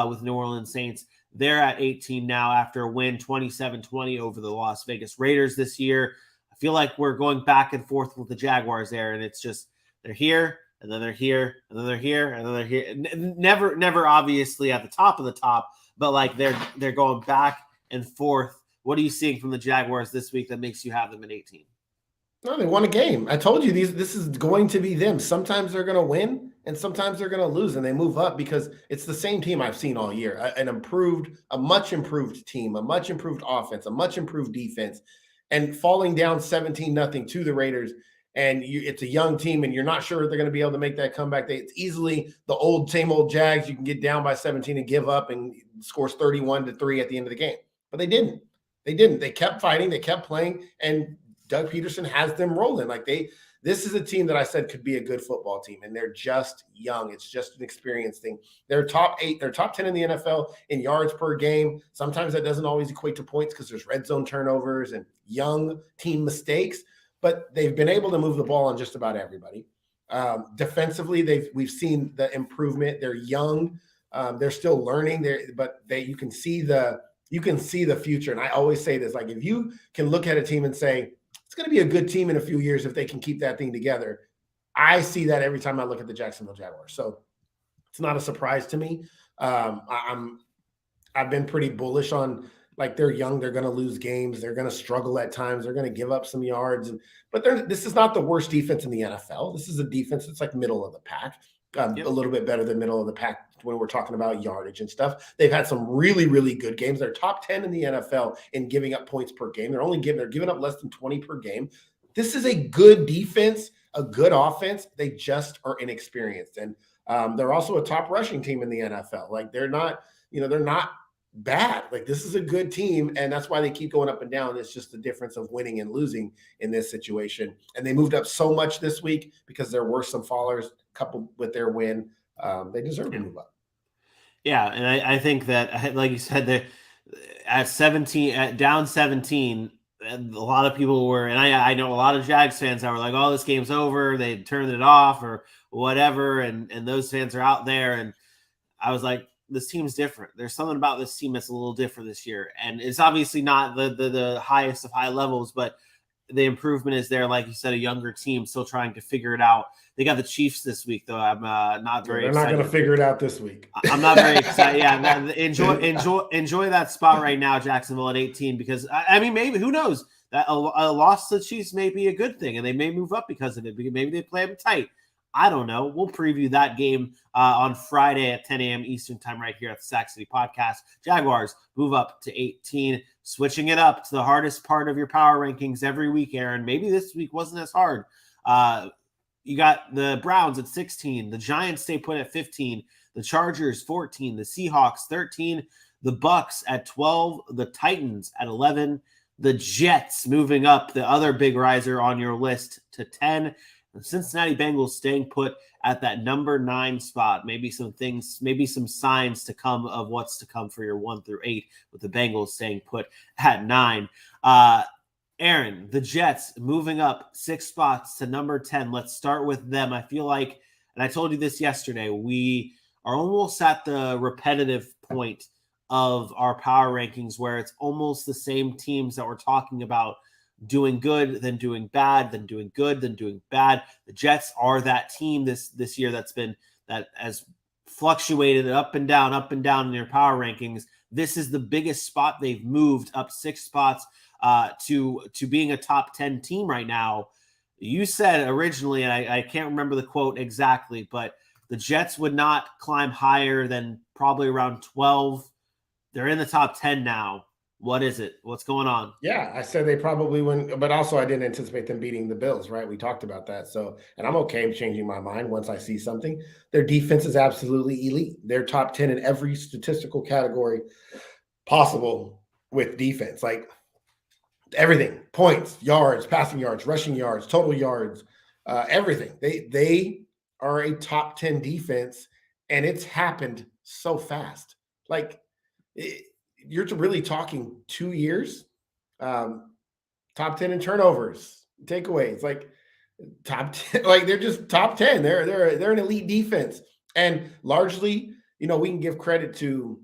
with New Orleans Saints. They're at 18 now after a win 27-20 over the Las Vegas Raiders this year. I feel like we're going back and forth with the Jaguars there, and it's just they're here, and then they're here, and then they're here, and then they're here. Never obviously at the top of the top, but like they're going back and forth. What are you seeing from the Jaguars this week that makes you have them at 18? No, they won a game. I told you this is going to be them. Sometimes they're going to win and sometimes they're going to lose, and they move up because it's the same team I've seen all year. A much improved team, a much improved offense, a much improved defense, and falling down 17-0 to the Raiders. And it's a young team, and you're not sure they're going to be able to make that comeback. It's easily the same old Jags. You can get down by 17 and give up and scores 31-3 at the end of the game. But they didn't. They kept fighting. They kept playing, and Doug Peterson has them rolling. This is a team that I said could be a good football team, and they're just young. It's just an experience thing. They're top 8, they're top 10 in the NFL in yards per game. Sometimes that doesn't always equate to points because there's red zone turnovers and young team mistakes, but they've been able to move the ball on just about everybody. Defensively, we've seen the improvement. They're young. They're still learning you can see the future. And I always say this, like, if you can look at a team and say, it's going to be a good team in a few years if they can keep that thing together. I see that every time I look at the Jacksonville Jaguars. So it's not a surprise to me. I've been pretty bullish on, like, they're young. They're going to lose games. They're going to struggle at times. They're going to give up some yards. But this is not the worst defense in the NFL. This is a defense that's like middle of the pack. A little bit better than middle of the pack when we're talking about yardage and stuff. They've had some really, really good games. They're top 10 in the NFL in giving up points per game. They're giving up less than 20 per game. This is a good defense, a good offense. They just are inexperienced. And they're also a top rushing team in the NFL. Like, they're not bad. Like, this is a good team, and that's why they keep going up and down. It's just the difference of winning and losing in this situation. And they moved up so much this week because there were some fallers coupled with their win. They deserve to move up. Yeah, and I think that, like you said, that at 17, down 17, a lot of people were, and I know a lot of Jags fans that were like, "Oh, this game's over." They turned it off or whatever, and those fans are out there, and I was like, this team's different. There's something about this team that's a little different this year, and it's obviously not the highest of high levels, but the improvement is there. Like you said, a younger team still trying to figure it out. They got the Chiefs this week, though. I'm not very. They're not going to figure it out this week. I'm not very excited. Yeah, enjoy that spot right now, Jacksonville at 18, because I mean, maybe, who knows, that a loss to the Chiefs may be a good thing, and they may move up because of it. Because maybe they play them tight. I don't know. We'll preview that game on Friday at 10 a.m. Eastern time right here at the Sack City Podcast. Jaguars move up to 18, switching it up to the hardest part of your power rankings every week, Aaron. Maybe this week wasn't as hard. You got the Browns at 16. The Giants stay put at 15. The Chargers 14. The Seahawks 13. The Bucks at 12. The Titans at 11. The Jets moving up, the other big riser on your list, to 10. The Cincinnati Bengals staying put at that number 9 spot. Maybe some signs to come of what's to come for your 1 through 8, with the Bengals staying put at 9. Aaron, the Jets moving up 6 spots to number 10. Let's start with them. I feel like, and I told you this yesterday, we are almost at the repetitive point of our power rankings where it's almost the same teams that we're talking about doing good, then doing bad, then doing good, then doing bad. The Jets are that team this year that has fluctuated up and down in your power rankings. This is the biggest spot they've moved up 6 spots to being a top 10 team right now. You said originally, and I can't remember the quote exactly, but the Jets would not climb higher than probably around 12. They're in the top 10 now. What is it? What's going on? Yeah, I said they probably wouldn't, but also I didn't anticipate them beating the Bills, right? We talked about that. So, and I'm okay with changing my mind once I see something. Their defense is absolutely elite. They're top 10 in every statistical category possible with defense. Like, everything: points, yards, passing yards, rushing yards, total yards, everything. They are a top 10 defense, and it's happened so fast. Like you're really talking 2 years, top 10 in turnovers, takeaways, like top 10, like they're just top 10. They're an elite defense. And largely, we can give credit to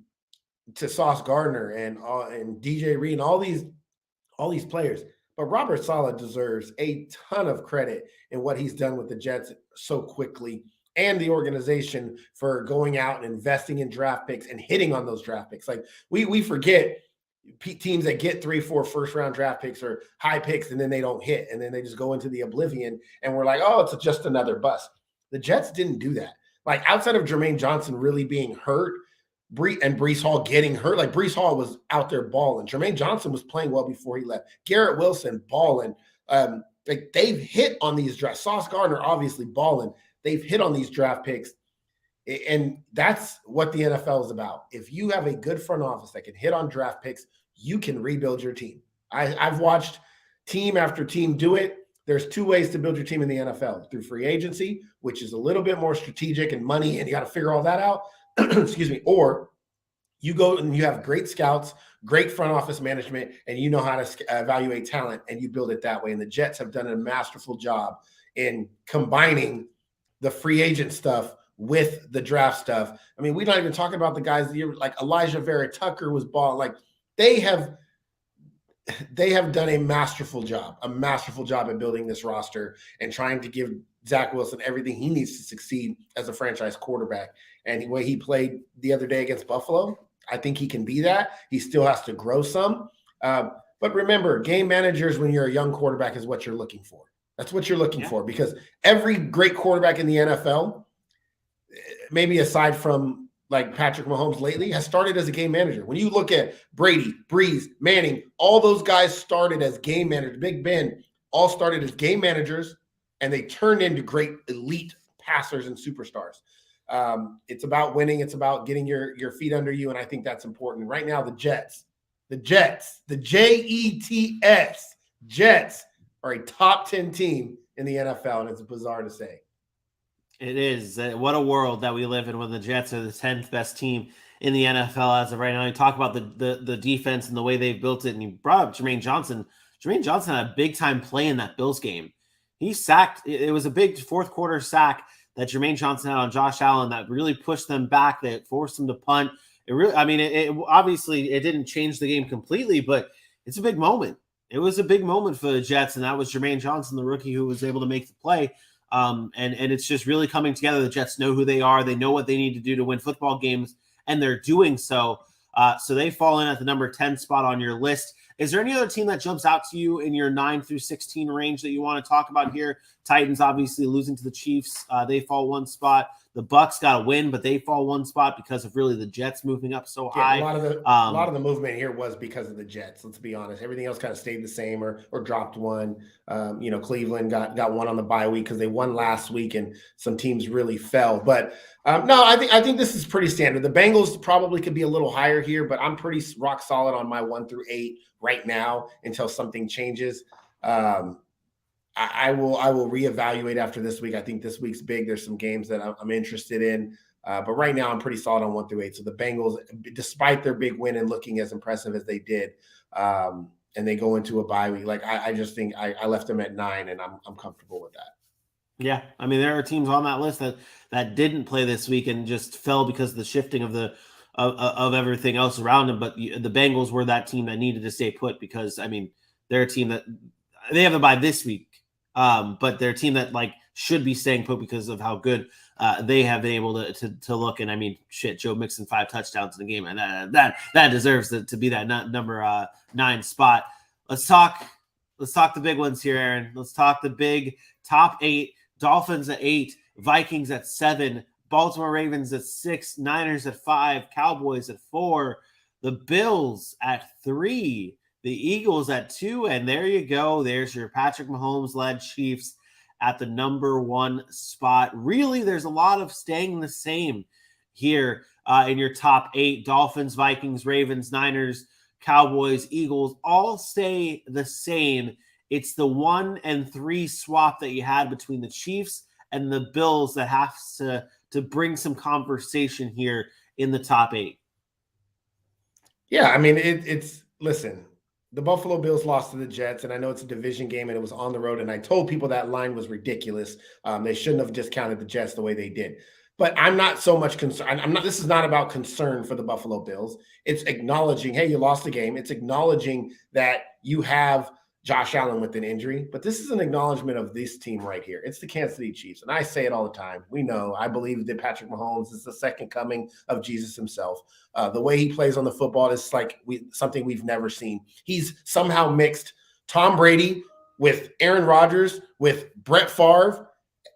Sauce Gardner and DJ Reed and all these players. But Robert Saleh deserves a ton of credit in what he's done with the Jets so quickly, and the organization for going out and investing in draft picks and hitting on those draft picks. Like we forget teams that get 3-4 first round draft picks or high picks, and then they don't hit, and then they just go into the oblivion, and we're like, oh, it's just another bust. The Jets didn't do that. Like outside of Jermaine Johnson really being hurt, and Breece Hall getting hurt, like Breece Hall was out there balling. Jermaine Johnson was playing well before he left. Garrett Wilson balling. Like they've hit on these drafts. Sauce Gardner obviously balling. They've hit on these draft picks, and that's what the NFL is about. If you have a good front office that can hit on draft picks, you can rebuild your team. I've watched team after team do it. There's 2 ways to build your team in the NFL: through free agency, which is a little bit more strategic and money, and you got to figure all that out. Excuse me. Or you go and you have great scouts, great front office management, and you know how to evaluate talent, and you build it that way. And the Jets have done a masterful job in combining the free agent stuff with the draft stuff. I mean, we're not even talking about the guys like Elijah Vera Tucker was bought. Like they have done a masterful job at building this roster and trying to give Zach Wilson everything he needs to succeed as a franchise quarterback. And the way he played the other day against Buffalo, I think he can be that. He still has to grow some. But remember, game managers, when you're a young quarterback, is what you're looking for. That's what you're looking for, because every great quarterback in the NFL, maybe aside from like Patrick Mahomes lately, has started as a game manager. When you look at Brady, Breeze, Manning, all those guys started as game managers. Big Ben all started as game managers, and they turned into great elite passers and superstars. It's about winning. It's about getting your feet under you, and I think that's important. Right now, the Jets, the Jets are a top 10 team in the NFL, and it's bizarre to say. It is. What a world that we live in when the Jets are the 10th best team in the NFL as of right now. You talk about the defense and the way they've built it, and you brought up Jermaine Johnson. Jermaine Johnson had a big-time play in that Bills game. He sacked. It was a big fourth-quarter sack that Jermaine Johnson had on Josh Allen that really pushed them back, that forced them to punt. It really, I mean, it obviously it didn't change the game completely, but it's a big moment. It was a big moment for the Jets, and that was Jermaine Johnson, the rookie, who was able to make the play. And it's just really coming together. The Jets know who they are. They know what they need to do to win football games, and they're doing so. So they fall in at the number 10 spot on your list. Is there any other team that jumps out to you in your 9 through 16 range that you want to talk about here? Titans obviously losing to the Chiefs. They fall 1 spot. The Bucs got a win, but they fall 1 spot because of really the Jets moving up so high. A lot of the movement here was because of the Jets. Let's be honest. Everything else kind of stayed the same or dropped 1. Cleveland got 1 on the bye week because they won last week, and some teams really fell. But no, I think this is pretty standard. The Bengals probably could be a little higher here, but I'm pretty rock solid on my 1 through 8 right now until something changes. I will reevaluate after this week. I think this week's big. There's some games that I'm interested in. But right now I'm pretty solid on 1 through 8. So the Bengals, despite their big win and looking as impressive as they did, and they go into a bye week, like I just think I left them at 9, and I'm comfortable with that. Yeah. I mean, there are teams on that list that didn't play this week and just fell because of the shifting of of everything else around them. But the Bengals were that team that needed to stay put because, I mean, they're a team that they have a bye this week. But they're a team that like should be staying put because of how good they have been able to look. And I mean, shit, Joe Mixon 5 touchdowns in the game, and that deserves to be that number 9 spot. Let's talk the big ones here, Aaron. Let's talk the big top 8. Dolphins at 8, Vikings at 7, Baltimore Ravens at 6, Niners at 5, Cowboys at 4, the Bills at 3. The Eagles at 2, and there you go. There's your Patrick Mahomes-led Chiefs at the number 1 spot. Really, there's a lot of staying the same here in your top 8. Dolphins, Vikings, Ravens, Niners, Cowboys, Eagles all stay the same. It's the 1 and 3 swap that you had between the Chiefs and the Bills that has to bring some conversation here in the top 8. Yeah, I mean, it's listen, the Buffalo Bills lost to the Jets, and I know it's a division game and it was on the road, and I told people that line was ridiculous. They shouldn't have discounted the Jets the way they did. But I'm not so much concerned. This is not about concern for the Buffalo Bills. It's acknowledging, hey, you lost the game. It's acknowledging that you have Josh Allen with an injury. But this is an acknowledgement of this team right here. It's the Kansas City Chiefs. And I say it all the time. We know, I believe that Patrick Mahomes is the second coming of Jesus himself. The way he plays on the football is like something we've never seen. He's somehow mixed Tom Brady with Aaron Rodgers, with Brett Favre,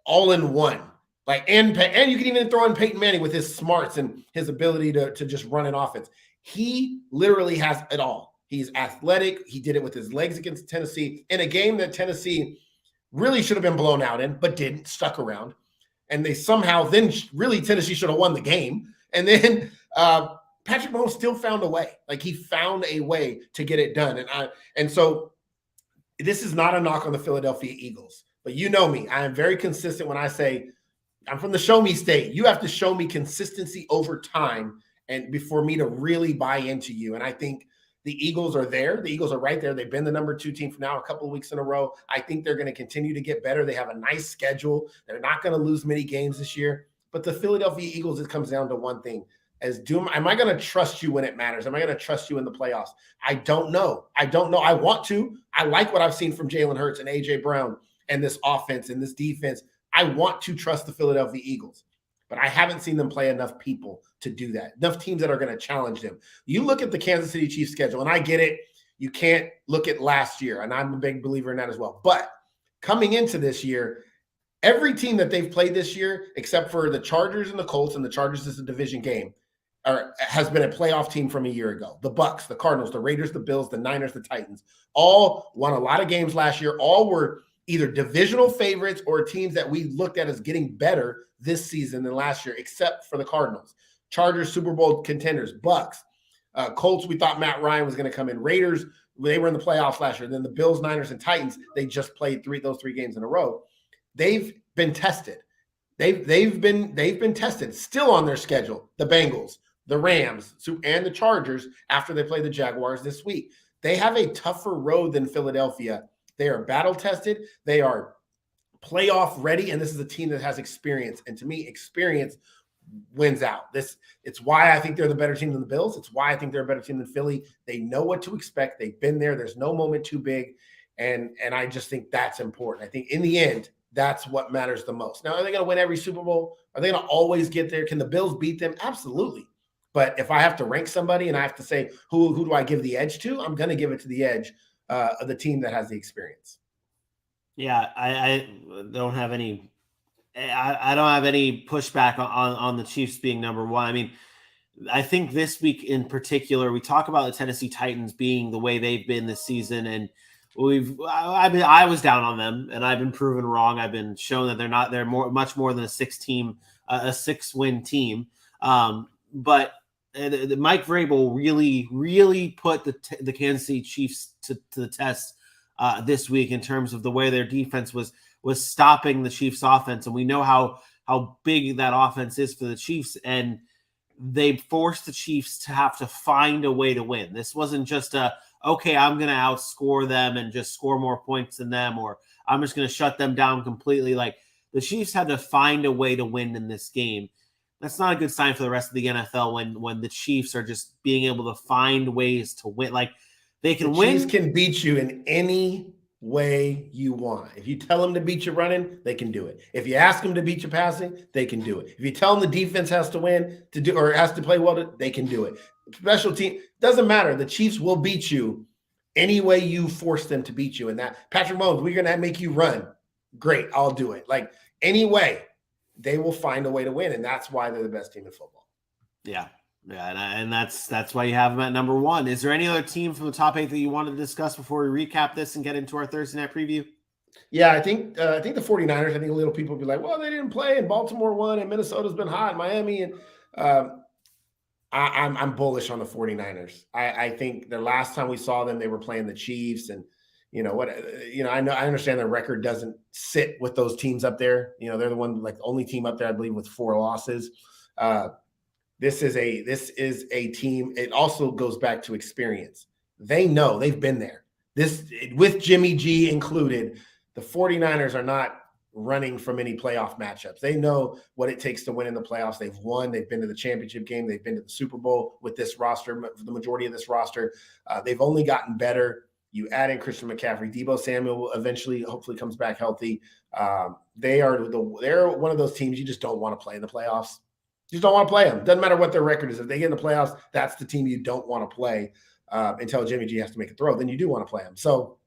all in one. Like, and you can even throw in Peyton Manning with his smarts and his ability to just run an offense. He literally has it all. He's athletic. He did it with his legs against Tennessee in a game that Tennessee really should have been blown out in, but didn't, stuck around. And they somehow then really Tennessee should have won the game. And then Patrick Mahomes still found a way. Like, he found a way to get it done. And so this is not a knock on the Philadelphia Eagles, but you know me. I am very consistent when I say, I'm from the show me state. You have to show me consistency over time and before me to really buy into you. And I think the Eagles are there. The Eagles are right there. They've been the number 2 team for now a couple of weeks in a row. I think they're going to continue to get better. They have a nice schedule. They're not going to lose many games this year. But the Philadelphia Eagles, it comes down to one thing. Am I going to trust you when it matters? Am I going to trust you in the playoffs? I don't know. I want to. I like what I've seen from Jalen Hurts and A.J. Brown and this offense and this defense. I want to trust the Philadelphia Eagles, but I haven't seen them play enough people to do that. Enough teams that are going to challenge them. You look at the Kansas City Chiefs schedule, and I get it. You can't look at last year, and I'm a big believer in that as well. But coming into this year, every team that they've played this year, except for the Chargers and the Colts, and the Chargers is a division game, has been a playoff team from a year ago. The Bucs, the Cardinals, the Raiders, the Bills, the Niners, the Titans, all won a lot of games last year. All were either divisional favorites or teams that we looked at as getting better this season than last year, except for the Cardinals. Chargers, Super Bowl contenders. Bucs, Colts, we thought Matt Ryan was going to come in. Raiders, they were in the playoffs last year. Then the Bills, Niners, and Titans, they just played those three games in a row. They've been tested. They've been tested still on their schedule. The Bengals, the Rams, and the Chargers after they play the Jaguars this week. They have a tougher road than Philadelphia. They are battle tested. They are playoff ready. And this is a team that has experience. And to me, experience wins out. It's why I think they're the better team than the Bills. It's why I think they're a better team than Philly. They know what to expect. They've been there. There's no moment too big. And I just think that's important. I think in the end, that's what matters the most. Now, are they going to win every Super Bowl? Are they going to always get there? Can the Bills beat them? Absolutely. But if I have to rank somebody and I have to say, who do I give the edge to? I'm going to give it to the edge of the team that has the experience. Yeah, I don't have any. I don't have any pushback on the Chiefs being number one. I mean, I think this week in particular, we talk about the Tennessee Titans being the way they've been this season, and I was down on them, and I've been proven wrong. I've been shown that they're not. They're much more than a 6-win team. But Mike Vrabel really put the Kansas City Chiefs to the test this week in terms of the way their defense was stopping the Chiefs' offense, and we know how big that offense is for the Chiefs, and they forced the Chiefs to have to find a way to win. This wasn't just okay, I'm going to outscore them and just score more points than them, or I'm just going to shut them down completely. Like, the Chiefs had to find a way to win in this game. That's not a good sign for the rest of the NFL when the Chiefs are just being able to find ways to win. Like, they can win. Chiefs can beat you in any way you want. If you tell them to beat you running, they can do it. If you ask them to beat you passing, they can do it. If you tell them the defense has to win or has to play well, they can do it. Special team, doesn't matter. The Chiefs will beat you any way you force them to beat you. And that, Patrick Mahomes, we're going to make you run. Great, I'll do it. Like, any way, they will find a way to win, and that's why they're the best team in football. Yeah, and that's why you have them at number one. Is there any other team from the top 8 that you want to discuss before we recap this and get into our Thursday night preview? Yeah, I think the 49ers, I think a little people will be like, well, they didn't play, and Baltimore won, and Minnesota's been hot, Miami, and I'm bullish on the 49ers. I think the last time we saw them, they were playing the Chiefs, and I understand their record doesn't sit with those teams up there. They're the only team up there, I believe, with 4 losses. This is a team. It also goes back to experience. They know, they've been there. This, with Jimmy G included, the 49ers are not running from any playoff matchups. They know what it takes to win in the playoffs. They've won. They've been to the championship game. They've been to the Super Bowl with this roster, the majority of this roster. They've only gotten better. You add in Christian McCaffrey. Deebo Samuel will eventually, hopefully, comes back healthy. They're one of those teams you just don't want to play in the playoffs. You just don't want to play them. Doesn't matter what their record is. If they get in the playoffs, that's the team you don't want to play until Jimmy G has to make a throw. Then you do want to play them. So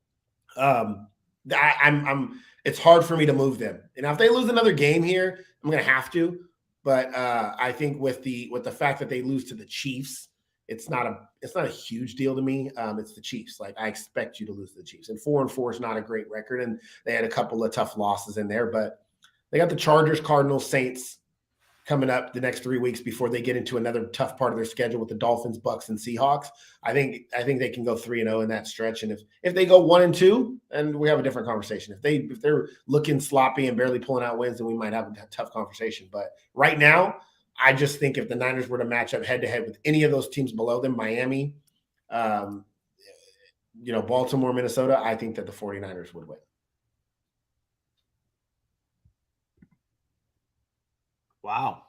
it's hard for me to move them. And now if they lose another game here, I'm going to have to. But I think with the fact that they lose to the Chiefs, it's not a huge deal to me. It's the Chiefs. Like, I expect you to lose to the Chiefs. And 4-4 is not a great record. And they had a couple of tough losses in there. But they got the Chargers, Cardinals, Saints coming up the next 3 weeks before they get into another tough part of their schedule with the Dolphins, Bucks, and Seahawks. I think they can go 3-0 in that stretch. And if they go 1-2, and we have a different conversation. If they're looking sloppy and barely pulling out wins, then we might have a tough conversation. But right now, I just think if the Niners were to match up head-to-head with any of those teams below them, Miami, Baltimore, Minnesota, I think that the 49ers would win. Wow,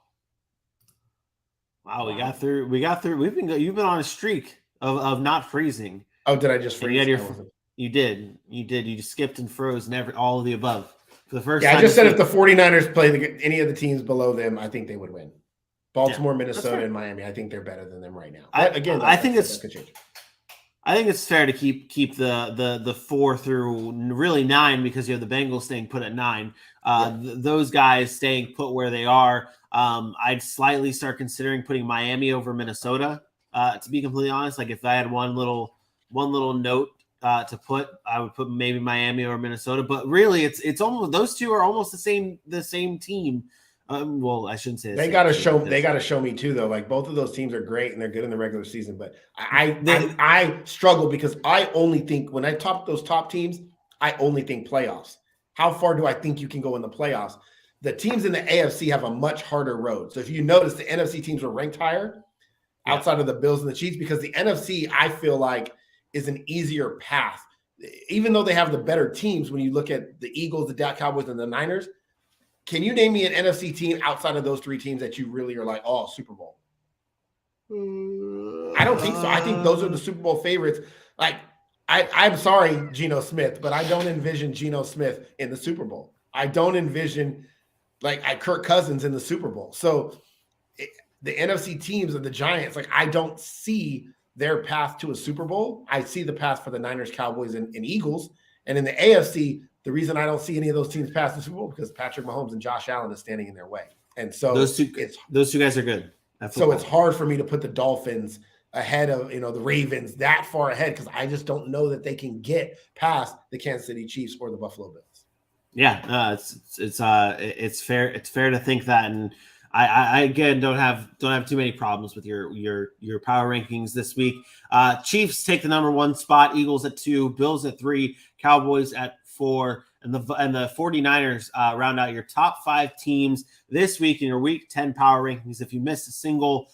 we got through. You've been on a streak of not freezing. Oh, did I just freeze? You did. You just skipped and froze, never all of the above. For the first time. I just said if the 49ers play any of the teams below them, I think they would win. Baltimore, Minnesota, and Miami, I think they're better than them right now. I think it's fair to keep the 4 through really 9 because you have the Bengals staying put at 9. Those guys staying put where they are. I'd slightly start considering putting Miami over Minnesota. To be completely honest, like if I had one little note to put, I would put maybe Miami over Minnesota. But really, it's almost those two are almost the same team. Well, I shouldn't say they got to show me too, though. Like both of those teams are great and they're good in the regular season, but I struggle because I only think when I top those top teams, I only think playoffs. How far do I think you can go in the playoffs? The teams in the AFC have a much harder road. So if you notice, the NFC teams are ranked higher outside of the Bills and the Chiefs because the NFC, I feel like, is an easier path. Even though they have the better teams, when you look at the Eagles, the Dallas Cowboys, and the Niners. Can you name me an NFC team outside of those 3 teams that you really are like, oh, Super Bowl? I don't think so. I think those are the Super Bowl favorites. Like, I'm sorry, Geno Smith, but I don't envision Geno Smith in the Super Bowl. I don't envision Kirk Cousins in the Super Bowl. So the NFC teams of the Giants, like I don't see their path to a Super Bowl. I see the path for the Niners, Cowboys, and Eagles. And in the AFC, the reason I don't see any of those teams pass the Super Bowl because Patrick Mahomes and Josh Allen is standing in their way. And so those two guys are good. So it's hard for me to put the Dolphins ahead of the Ravens that far ahead because I just don't know that they can get past the Kansas City Chiefs or the Buffalo Bills. Yeah, it's fair. It's fair to think that, and I again don't have too many problems with your power rankings this week. Chiefs take the number 1 spot, Eagles at 2, Bills at 3, Cowboys at 4, and the 49ers round out your top 5 teams this week in your Week 10 power rankings. If you missed a single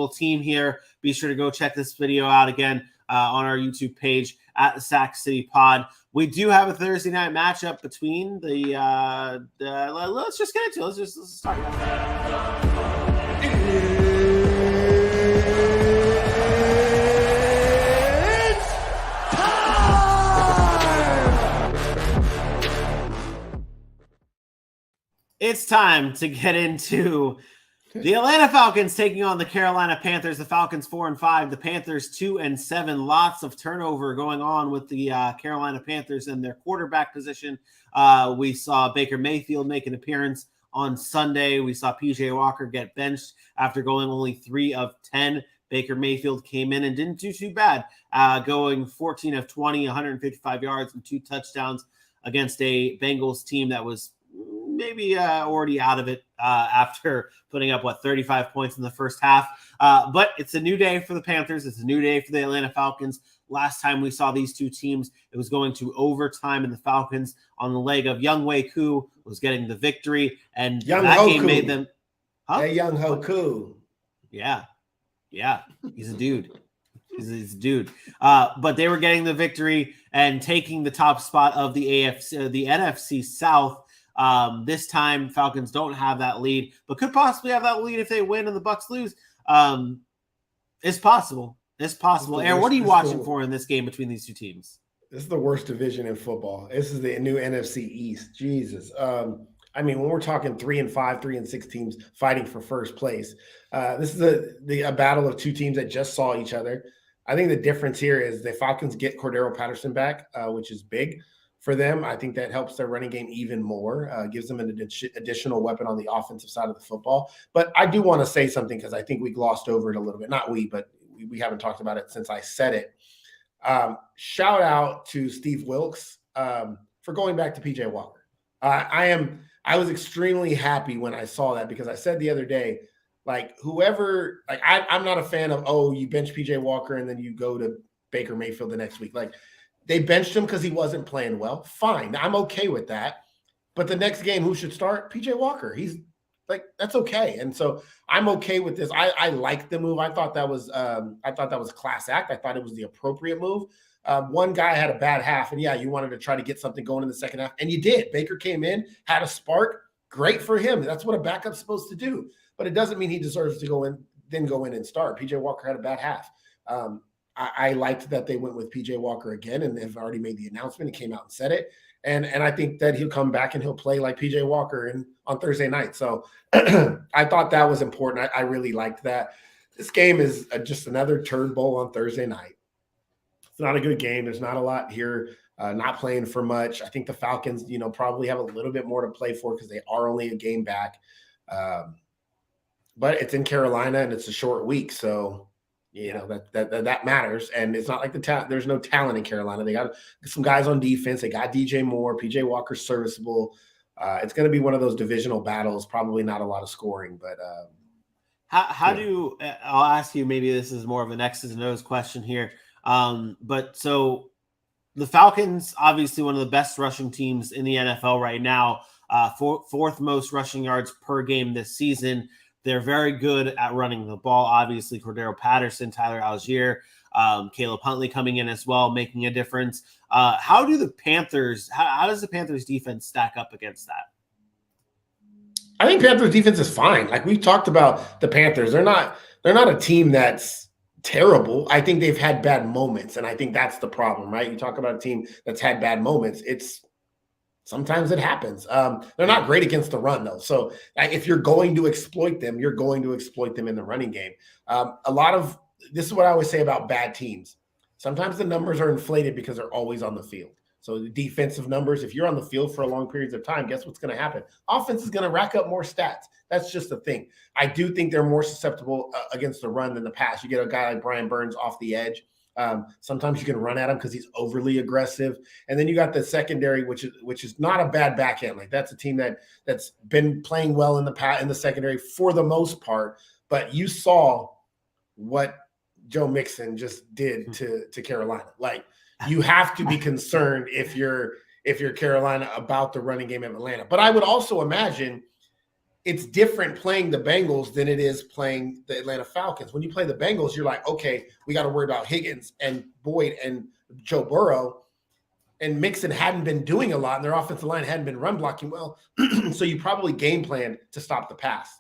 team here, be sure to go check this video out again on our YouTube page at the Sack City Pod. We do have a Thursday night matchup between let's just get into it. Let's start. It's time to get into the Atlanta Falcons taking on the Carolina Panthers. The Falcons 4-5, the Panthers 2-7. Lots of turnover going on with the Carolina Panthers and their quarterback position. We saw Baker Mayfield make an appearance on Sunday. We saw PJ Walker get benched after going only 3 of 10. Baker Mayfield came in and didn't do too bad, going 14 of 20, 155 yards and 2 touchdowns against a Bengals team that was maybe already out of it after putting up 35 points in the first half. But it's a new day for the Panthers. It's a new day for the Atlanta Falcons. Last time we saw these two teams, it was going to overtime, and the Falcons on the leg of Younghoe Koo was getting the victory, and that game made them. Huh? Hey, Young Hoku. Yeah. He's a dude. He's a dude. But they were getting the victory and taking the top spot of the NFC South. This time, Falcons don't have that lead, but could possibly have that lead if they win and the Bucs lose. It's possible. Aaron, what are you watching for in this game between these two teams? This is the worst division in football. This is the new NFC East. Jesus. I mean, when we're talking 3-5, 3-6 teams fighting for first place, this is a battle of two teams that just saw each other. I think the difference here is the Falcons get Cordero Patterson back, which is big for them. I think that helps their running game even more, gives them an additional weapon on the offensive side of the football. But I do want to say something because I think we glossed over it a little bit. Not we, but we haven't talked about it since I said it. Shout out to Steve Wilks for going back to PJ Walker. I was extremely happy when I saw that because I said the other day, like whoever, like I'm not a fan of, you bench PJ Walker and then you go to Baker Mayfield the next week. Like they benched him because he wasn't playing well. Fine. I'm okay with that. But the next game, who should start? PJ Walker. He's like, that's okay. And so I'm okay with this. I like the move. I thought that was a class act. I thought it was the appropriate move. One guy had a bad half, and you wanted to try to get something going in the second half, and you did. Baker came in, had a spark. Great for him. That's what a backup's supposed to do. But it doesn't mean he deserves to go in and start. PJ Walker had a bad half. I liked that they went with PJ Walker again, and they've already made the announcement. He came out and said it. And I think that he'll come back and he'll play like PJ Walker on Thursday night. So I thought that was important. I really liked that. This game is just another turd bowl on Thursday night. It's not a good game. There's not a lot here, not playing for much. I think the Falcons, probably have a little bit more to play for because they are only a game back. But it's in Carolina and it's a short week. So, that matters. And it's not like there's no talent in Carolina. They got some guys on defense. They got DJ Moore, PJ Walker serviceable. It's going to be one of those divisional battles. Probably not a lot of scoring, but I'll ask you, maybe this is more of an X's and O's question here. But so the Falcons, obviously one of the best rushing teams in the NFL right now, fourth most rushing yards per game this season. They're very good at running the ball. Obviously, Cordero Patterson, Tyler Algier, Caleb Huntley coming in as well, making a difference. How does the Panthers defense stack up against that? I think Panthers defense is fine. Like we talked about the Panthers, they're not a team that's terrible. I think they've had bad moments, and I think that's the problem, right? You talk about a team that's had bad moments. Sometimes it happens. They're not great against the run, though. So if you're going to exploit them, you're going to exploit them in the running game. This is what I always say about bad teams. Sometimes the numbers are inflated because they're always on the field. So the defensive numbers, if you're on the field for long periods of time, guess what's going to happen? Offense is going to rack up more stats. That's just the thing. I do think they're more susceptible against the run than the pass. You get a guy like Brian Burns off the edge. Sometimes you can run at him because he's overly aggressive. And then you got the secondary, which is not a bad back end. Like that's a team that's been playing well in the secondary for the most part. But you saw what Joe Mixon just did to Carolina. Like you have to be concerned if you're Carolina about the running game of Atlanta. But I would also imagine it's different playing the Bengals than it is playing the Atlanta Falcons. When you play the Bengals, you're like, okay, we got to worry about Higgins and Boyd and Joe Burrow. And Mixon hadn't been doing a lot, and their offensive line hadn't been run blocking well. So you probably game plan to stop the pass.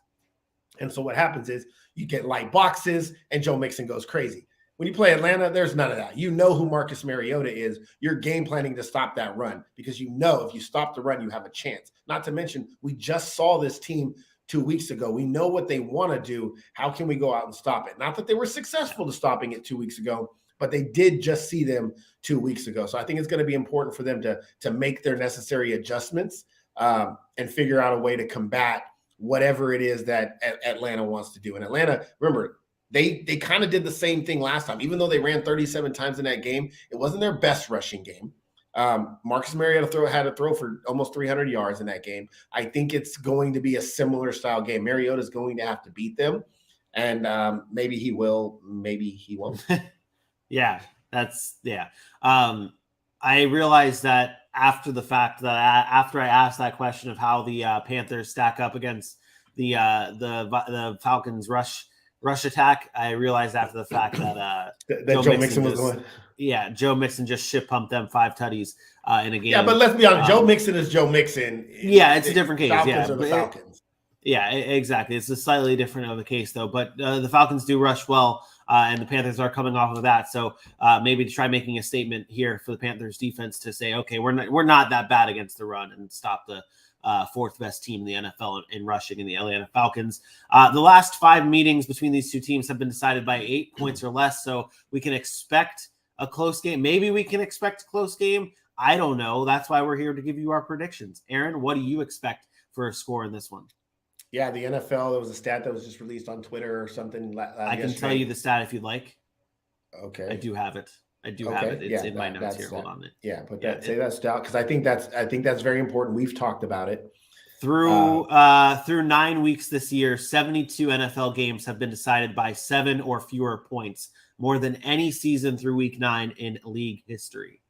And so what happens is you get light boxes, and Joe Mixon goes crazy. When you play Atlanta, there's none of that. You know who Marcus Mariota is. You're game planning to stop that run because you know if you stop the run, you have a chance. Not to mention, we just saw this team 2 weeks ago. We know what they want to do. How can we go out and stop it? Not that they were successful to stopping it 2 weeks ago, but they did just see them 2 weeks ago. So I think it's going to be important for them to make their necessary adjustments and figure out a way to combat whatever it is that Atlanta wants to do. And Atlanta, remember, they kind of did the same thing last time. Even though they ran 37 times in that game, it wasn't their best rushing game. Marcus Mariota had to throw for almost 300 yards in that game. I think it's going to be a similar style game. Mariota is going to have to beat them, and maybe he will, maybe he won't. Yeah. I realized that after the fact that after I asked that question of how the Panthers stack up against the Falcons rush attack. I realized after the fact that Joe Mixon was the one. Yeah, Joe Mixon just shit pumped them 5 tutties in a game. Yeah, but let's be honest. Joe Mixon is Joe Mixon. Yeah, it's a different case. Falcons are the Falcons. Yeah, exactly. It's a slightly different of a case, though. But the Falcons do rush well, and the Panthers are coming off of that. So maybe to try making a statement here for the Panthers defense to say, okay, we're not that bad against the run and stop the fourth best team in the NFL in rushing in the Atlanta Falcons. The last 5 meetings between these two teams have been decided by 8 points or less. So we can expect a close game. Maybe we can expect a close game. I don't know. That's why we're here to give you our predictions. Aaron, what do you expect for a score in this one? Yeah, the NFL, there was a stat that was just released on Twitter or something. I can tell you the stat if you'd like. Okay. I do have it. It's in my notes here. Hold on. Say that stat, because I think that's very important. We've talked about it. Through 9 weeks this year, 72 NFL games have been decided by 7 or fewer points, more than any season through week 9 in league history.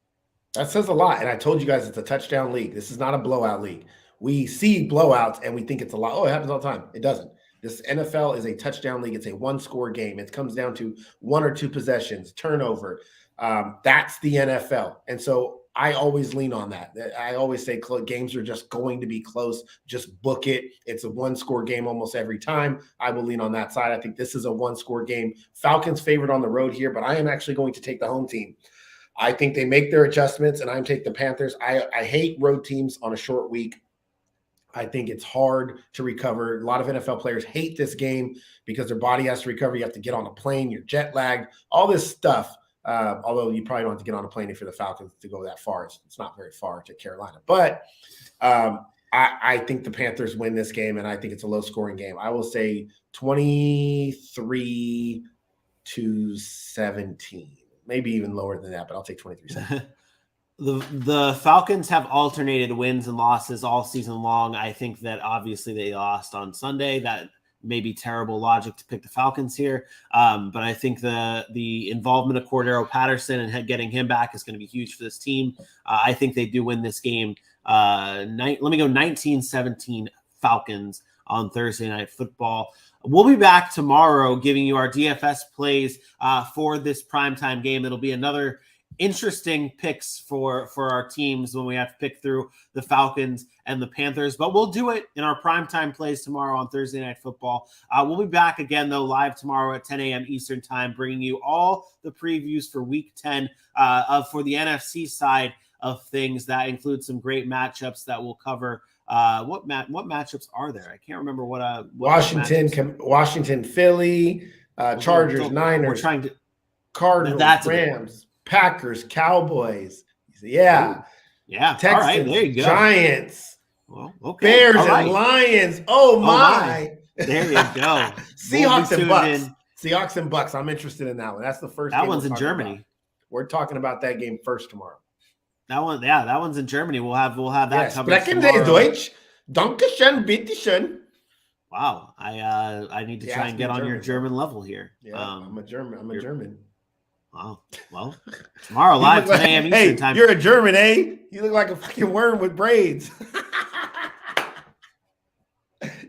That says a lot. And I told you guys it's a touchdown league. This is not a blowout league. We see blowouts and we think it's a lot. Oh, it happens all the time. It doesn't. This NFL is a touchdown league. It's a 1-score game. It comes down to 1 or 2 possessions, turnover. That's the NFL. And so I always lean on that. I always say games are just going to be close. Just book it. It's a 1-score game almost every time. I will lean on that side. I think this is a 1-score game. Falcons favored on the road here, but I am actually going to take the home team. I think they make their adjustments, and I'm taking the Panthers. I hate road teams on a short week. I think it's hard to recover. A lot of NFL players hate this game because their body has to recover. You have to get on a plane. You're jet lagged. All this stuff. Although you probably don't have to get on a plane if you're the Falcons to go that far. It's not very far to Carolina. But I think the Panthers win this game, and I think it's a low-scoring game. I will say 23-17, maybe even lower than that, but I'll take 23-17. The Falcons have alternated wins and losses all season long. I think that obviously they lost on Sunday. That may be terrible logic to pick the Falcons here. But I think the involvement of Cordero Patterson and getting him back is going to be huge for this team. I think they do win this game. Let me go 19-17 Falcons on Thursday Night Football. We'll be back tomorrow giving you our DFS plays for this primetime game. It'll be another interesting picks for our teams when we have to pick through the Falcons and the Panthers, but we'll do it in our primetime plays tomorrow on Thursday Night Football. We'll be back again, though, live tomorrow at 10 a.m. Eastern Time, bringing you all the previews for Week 10 for the NFC side of things. That includes some great matchups that we'll cover. What matchups are there? I can't remember what Washington, Philly, Chargers, Niners. We're trying to Cardinals, Rams. Packers, Cowboys, Texans, all right, there you go. Giants, okay. Bears, and Lions. Oh my. There you go. Seahawks and Bucks. Seahawks and Bucks. I'm interested in that one. That's the first. That one's in Germany. About. We're talking about that game first tomorrow. That one's in Germany. We'll have that covered. Sprechen Sie Deutsch? Dankeschön, bitteschön. Wow, I need to try and get on your German level here. Yeah, I'm a German. Wow. Well, tomorrow live 10 a.m. Eastern Time. You're a German, eh? You look like a fucking worm with braids.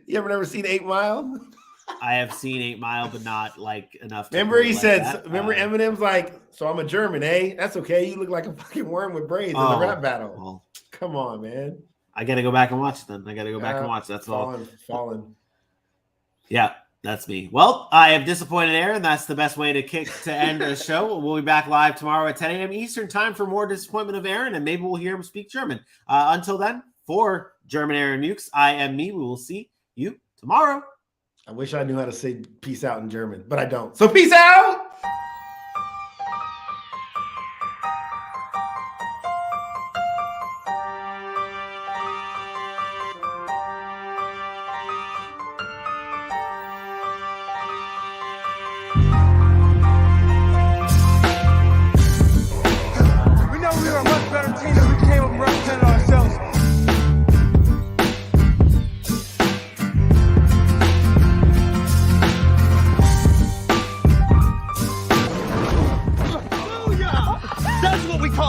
You ever never seen 8 Mile? I have seen 8 Mile, but not like enough. Remember Eminem's like, so I'm a German, eh? That's okay. You look like a fucking worm with braids in the rap battle. Well, come on, man. I got to go back and watch it then. That's Fallen. Yeah. That's me. Well, I have disappointed Aaron. That's the best way to end the show. We'll be back live tomorrow at 10 a.m. Eastern Time for more disappointment of Aaron, and maybe we'll hear him speak German. Until then, for German Aaron Mukes, I am me. We will see you tomorrow. I wish I knew how to say peace out in German, but I don't. So peace out.